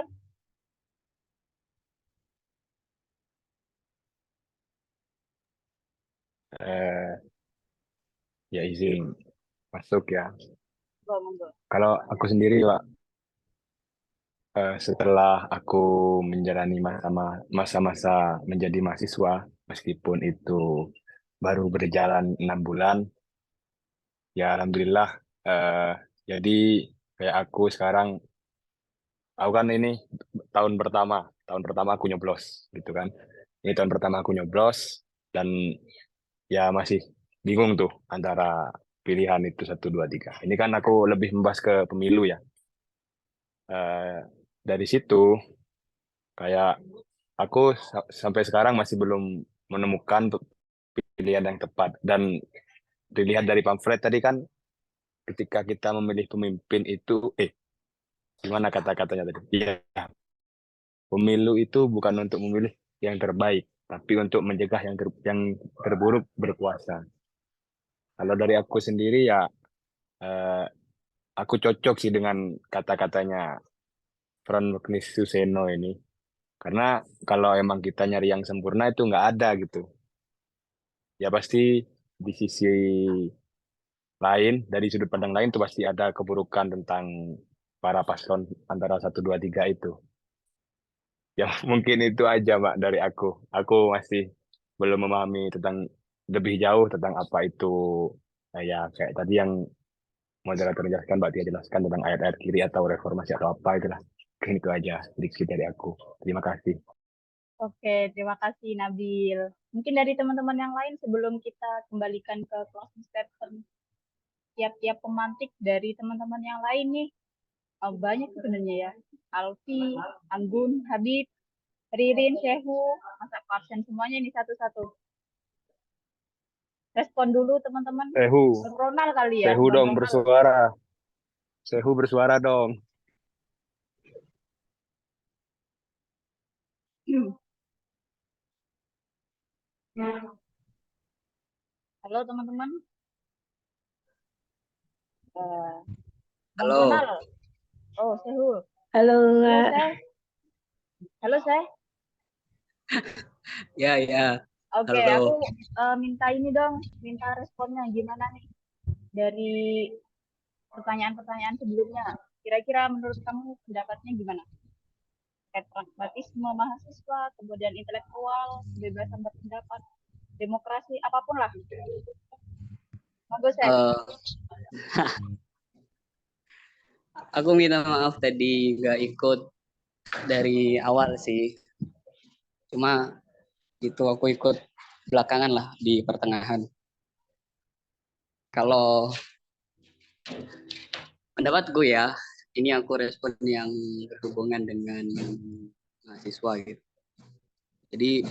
Ya izin masuk ya. Monggo. Kalau aku sendiri, Pak, setelah aku menjalani masa-masa menjadi mahasiswa, meskipun itu baru berjalan 6 bulan, ya alhamdulillah. Jadi kayak aku sekarang, aku kan ini tahun pertama aku nyoblos gitu kan. Ini tahun pertama aku nyoblos dan ya masih bingung tuh antara pilihan itu 1, 2, 3. Ini kan aku lebih membahas ke pemilu ya. Dari situ kayak aku sampai sekarang masih belum menemukan pilihan yang tepat. Dan dilihat dari pamflet tadi kan, ketika kita memilih pemimpin itu, gimana kata-katanya tadi? Ya, pemilu itu bukan untuk memilih yang terbaik, tapi untuk mencegah yang terburuk berkuasa. Kalau dari aku sendiri ya, aku cocok sih dengan kata-katanya Franz Suseno ini. Karena kalau emang kita nyari yang sempurna itu nggak ada gitu. Ya pasti di sisi lain, dari sudut pandang lain tuh pasti ada keburukan tentang para paslon antara 1, 2, 3 itu. Ya mungkin itu aja Mbak dari aku. Aku masih belum memahami tentang lebih jauh tentang apa itu, ya kayak tadi yang moderator jelaskan, Mbak Tia jelaskan tentang ayat-ayat kiri atau reformasi atau apa itulah. Mungkin itu aja sedikit dari aku. Terima kasih. Oke, terima kasih Nabil. Mungkin dari teman-teman yang lain sebelum kita kembalikan ke closing statement tiap-tiap pemantik dari teman-teman yang lain nih. Banyak sebenarnya ya. Alfi, Anggun, Habib, Ririn, Shehu, Mas Farsen, semuanya ini satu-satu. Respon dulu teman-teman. Sehu, Ronald kali ya. Sehu Bang dong Ronald. bersuara. Sehu bersuara dong. Halo teman-teman. Bang Halo. Ronald. Oh, Sehu. Halo, Halo, Seh. Halo, Seh. Ya, ya. Oke, Halo. aku minta ini dong, minta responnya gimana nih dari pertanyaan-pertanyaan sebelumnya. Kira-kira menurut kamu pendapatnya gimana? Pragmatisme mahasiswa, kemudian intelektual, kebebasan berpendapat, demokrasi, apapun lah. Monggo, Seh. Aku minta maaf tadi nggak ikut dari awal sih. Cuma itu aku ikut belakangan lah di pertengahan. Kalau pendapat gue ya, ini aku respon yang berhubungan dengan mahasiswa gitu. Jadi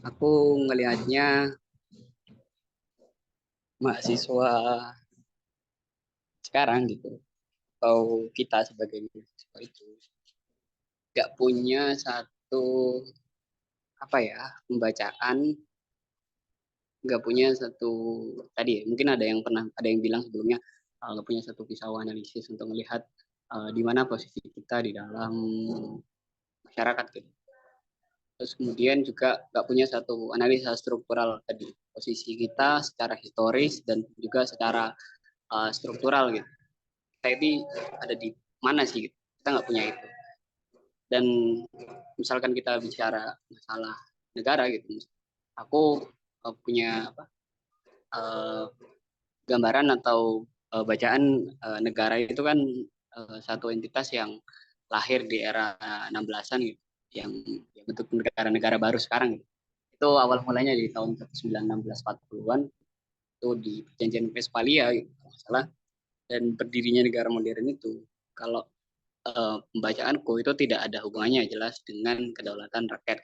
aku ngelihatnya mahasiswa sekarang gitu, atau kita sebagai mahasiswa itu nggak punya satu pembacaan, nggak punya satu tadi mungkin ada yang bilang sebelumnya nggak punya satu pisau analisis untuk melihat di mana posisi kita di dalam masyarakat gitu. Terus kemudian juga nggak punya satu analisa struktural tadi posisi kita secara historis dan juga secara struktural gitu. Kita ini ada di mana sih gitu. Kita nggak punya itu. Dan misalkan kita bicara masalah negara gitu, aku punya gambaran atau bacaan negara itu kan satu entitas yang lahir di era 16-an gitu, yang bentuk negara-negara baru sekarang gitu. Itu awal mulanya di tahun 1640-an itu di perjanjian Westphalia gitu, masalah, dan berdirinya negara modern itu kalau pembacaanku itu tidak ada hubungannya jelas dengan kedaulatan rakyat.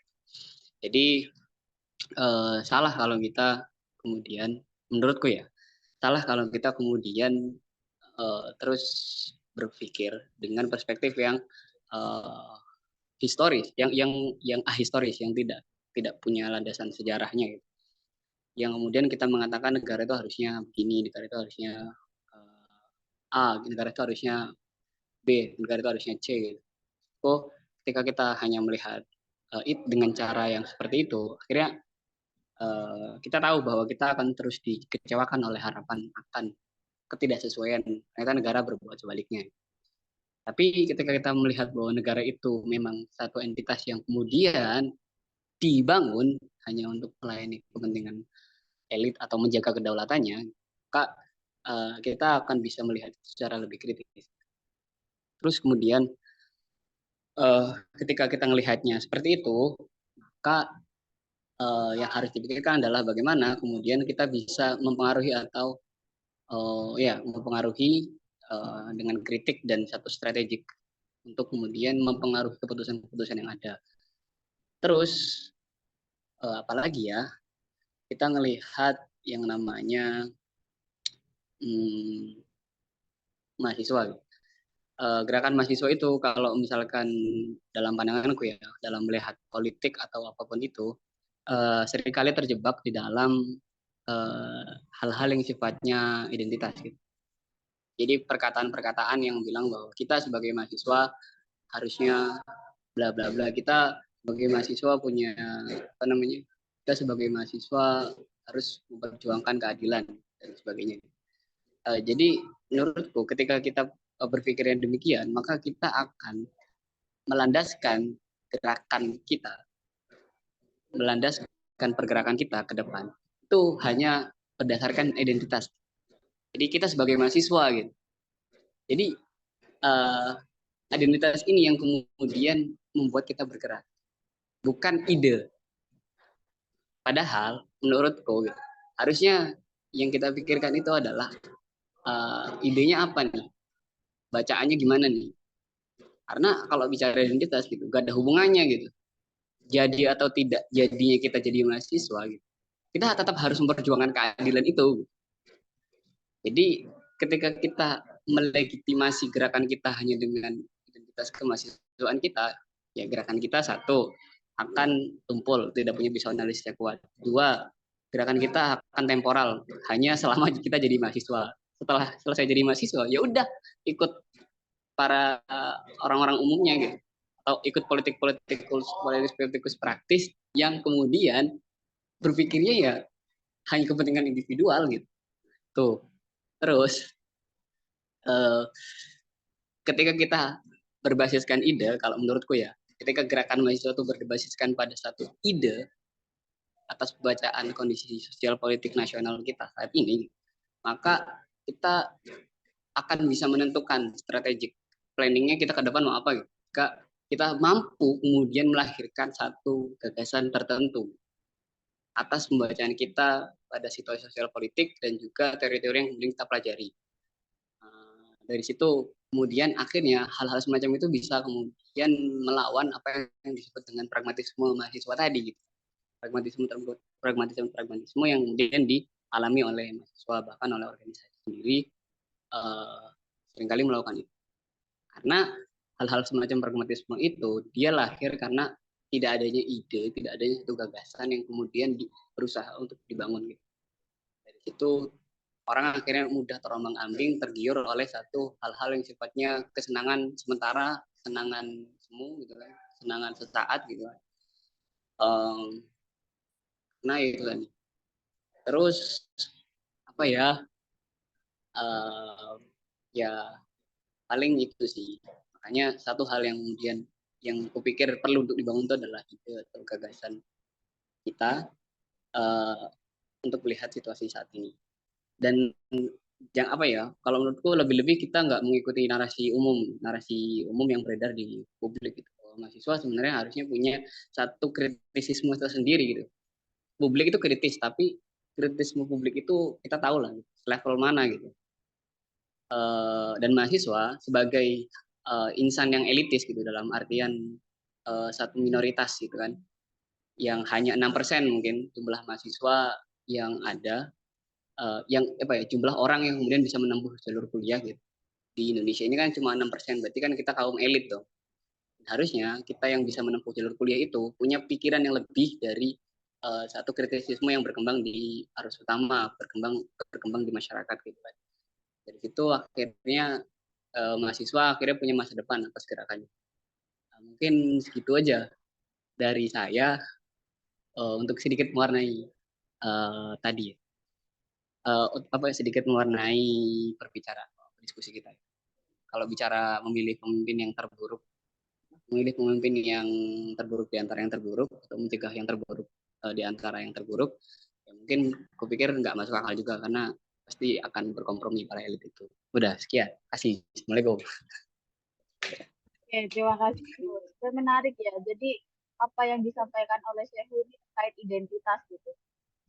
Jadi salah kalau kita kemudian, menurutku ya, salah kalau kita kemudian terus berpikir dengan perspektif yang historis, yang ahistoris, yang tidak punya landasan sejarahnya gitu. Yang kemudian kita mengatakan negara itu harusnya begini, negara itu harusnya A, negara itu harusnya B, negara itu harusnya C gitu. So, ketika kita hanya melihat dengan cara yang seperti itu, akhirnya kita tahu bahwa kita akan terus dikecewakan oleh harapan akan ketidaksesuaian. Ternyata negara berbuat sebaliknya. Tapi ketika kita melihat bahwa negara itu memang satu entitas yang kemudian dibangun hanya untuk melayani kepentingan elit atau menjaga kedaulatannya, maka kita akan bisa melihat secara lebih kritis. Terus kemudian ketika kita melihatnya seperti itu, maka yang harus dipikirkan adalah bagaimana kemudian kita bisa mempengaruhi atau mempengaruhi dengan kritik dan satu strategik untuk kemudian mempengaruhi keputusan-keputusan yang ada. Terus apalagi ya, kita melihat yang namanya mahasiswa. gerakan mahasiswa itu kalau misalkan dalam pandanganku ya, dalam melihat politik atau apapun itu, seringkali terjebak di dalam hal-hal yang sifatnya identitas gitu. Jadi perkataan-perkataan yang bilang bahwa kita sebagai mahasiswa harusnya bla bla bla, kita sebagai mahasiswa punya apa namanya, kita sebagai mahasiswa harus memperjuangkan keadilan dan sebagainya. Jadi menurutku ketika kita berpikir yang demikian, maka kita akan melandaskan gerakan kita, melandaskan pergerakan kita ke depan itu hanya berdasarkan identitas. Jadi kita sebagai mahasiswa gitu. Jadi identitas ini yang kemudian membuat kita bergerak, bukan ide. Padahal menurutku gitu, harusnya yang kita pikirkan itu adalah idenya apa nih, bacaannya gimana nih. Karena kalau bicara identitas gitu, gak ada hubungannya gitu. Jadi atau tidak jadinya kita jadi mahasiswa gitu, kita tetap harus memperjuangkan keadilan itu. Jadi ketika kita melegitimasi gerakan kita hanya dengan identitas kemahasiswaan kita, ya gerakan kita satu akan tumpul, tidak punya visionaris yang kuat. Dua, gerakan kita akan temporal, hanya selama kita jadi mahasiswa. Setelah selesai jadi mahasiswa, ya udah ikut para orang-orang umumnya gitu, atau ikut politikus praktis yang kemudian berpikirnya ya hanya kepentingan individual gitu. Tuh. Terus ketika kita berbasiskan ide, kalau menurutku ya, ketika gerakan mahasiswa itu berbasiskan pada satu ide atas pembacaan kondisi sosial politik nasional kita saat ini, maka kita akan bisa menentukan strategic planningnya kita ke depan mau apa gitu. Kita mampu kemudian melahirkan satu gagasan tertentu atas pembacaan kita pada situasi sosial politik dan juga teori-teori yang kemudian kita pelajari. Dari situ kemudian akhirnya hal-hal semacam itu bisa kemudian melawan apa yang disebut dengan pragmatisme mahasiswa tadi gitu. Pragmatisme yang kemudian dialami oleh mahasiswa, bahkan oleh organisasi sendiri seringkali melakukan itu. Karena hal-hal semacam pragmatisme itu dia lahir karena tidak adanya ide, tidak adanya satu gagasan yang kemudian berusaha untuk dibangun gitu. Dari situ orang akhirnya mudah terombang-ambing, tergiur oleh satu hal-hal yang sifatnya kesenangan sementara, kesenangan semu gitu kan, kesenangan sesaat gitu kan. Nah itu kan. Terus apa ya? Ya paling itu sih. Makanya satu hal yang kemudian yang kupikir perlu untuk dibangun itu adalah ide atau gagasan kita untuk melihat situasi saat ini. Dan yang apa ya, kalau menurutku lebih-lebih kita nggak mengikuti narasi umum yang beredar di publik gitu. Mahasiswa sebenarnya harusnya punya satu kritisisme tersendiri gitu. Publik itu kritis, tapi kritisme publik itu kita tahu lah level mana gitu. Dan mahasiswa sebagai insan yang elitis gitu, dalam artian satu minoritas gitu kan, yang hanya 6% mungkin jumlah mahasiswa yang ada, yang apa ya, jumlah orang yang kemudian bisa menempuh jalur kuliah gitu di Indonesia ini kan cuma 6%, berarti kan kita kaum elit dong. Harusnya kita yang bisa menempuh jalur kuliah itu punya pikiran yang lebih dari satu kritisisme yang berkembang di arus utama, berkembang di masyarakat gitu kan. Dari situ akhirnya mahasiswa akhirnya punya masa depan atas gerakannya. Mungkin segitu aja dari saya untuk sedikit mewarnai tadi ya. Sedikit mewarnai perbicaraan diskusi kita. Kalau bicara memilih pemimpin yang terburuk, memilih pemimpin yang terburuk di antara yang terburuk atau mencegah yang terburuk di antara yang terburuk, ya mungkin kupikir nggak masuk akal juga karena pasti akan berkompromi para elit itu. Udah, sekian. Kasih. Assalamualaikum. Oke, terima kasih. Itu menarik ya. Jadi apa yang disampaikan oleh Syekhu ini terkait identitas gitu.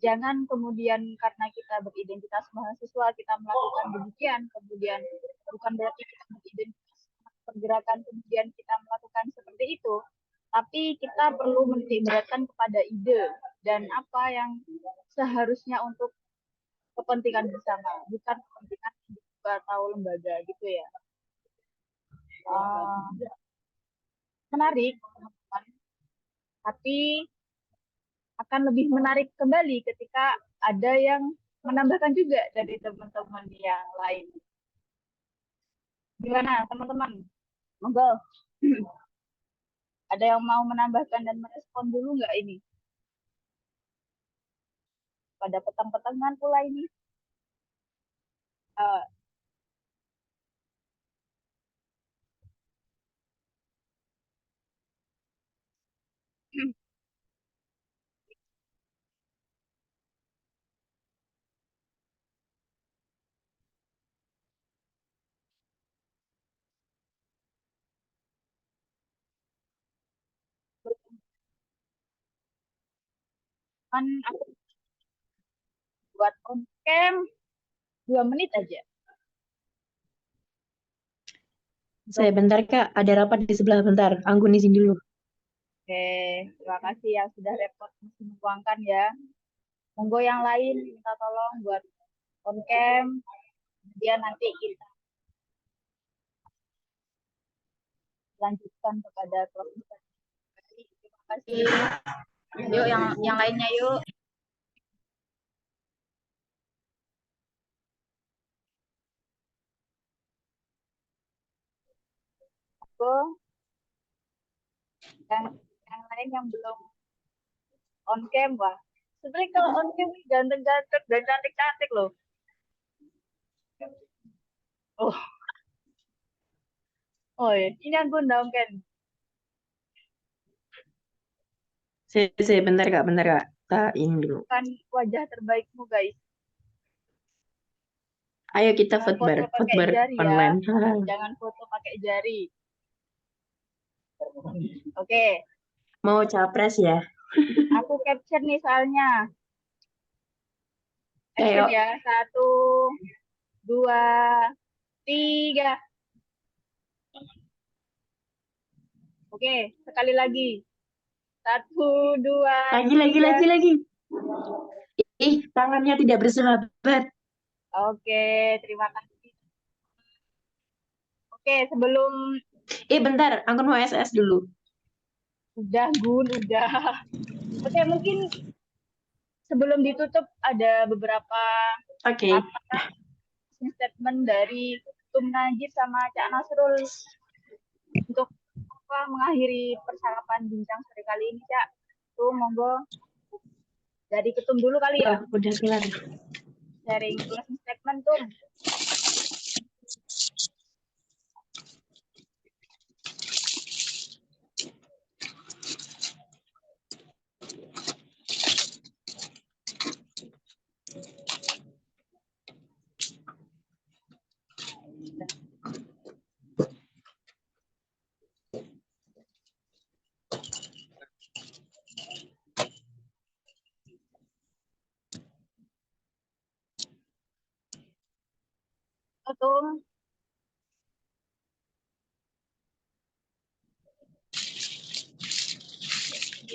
Jangan kemudian karena kita beridentitas mahasiswa kita melakukan demikian, kemudian bukan berarti kita beridentitas pergerakan kemudian kita melakukan seperti itu, tapi kita perlu menitikberatkan kepada ide dan apa yang seharusnya untuk kepentingan bersama, bukan kepentingan individu atau lembaga gitu ya. menarik, teman-teman. Tapi akan lebih menarik kembali ketika ada yang menambahkan juga dari teman-teman yang lain. Gimana teman-teman? Monggo. Ada yang mau menambahkan dan merespon dulu nggak ini? Pada petang-petangan pula ini. Kan aku buat on cam 2 menit aja. Saya bentar Kak, ada rapat di sebelah bentar. Anggun izin dulu. Oke, terima kasih yang sudah repot meluangkan ya. Monggo yang lain minta tolong buat on cam, kemudian nanti kita lanjutkan kepada proses. Terima kasih. Yuk yang lainnya yuk. Yang lain yang belum on cam, wah. Sebenarnya kalau on cam ganteng-ganteng dan cantik-cantik loh. Oh ya, ini aku dong kan. Saya bentar Kak, Kita ini dulu. Kan wajah terbaikmu guys. Ayo kita Jangan foto pakai footbar jari online. ya. Jangan foto pakai jari. Oke. Mau capres ya? Aku capture nih soalnya. Action Ayo. ya. 1, 2, 3. Oke, sekali lagi. 1, 2, Lagi. Ih, tangannya tidak bersahabat. Oke, terima kasih. Oke, sebelum... bentar, Anggun mau SS dulu. Udah, Gun, udah. Oke, mungkin sebelum ditutup ada beberapa statement dari Tum Najib sama Cak Nasrul untuk mengakhiri percakapan bincang sore kali ini, Cak. Tuh, monggo. Dari Ketum dulu kali ya. Udah kelar. Sharing closing statement, Tum. Tum.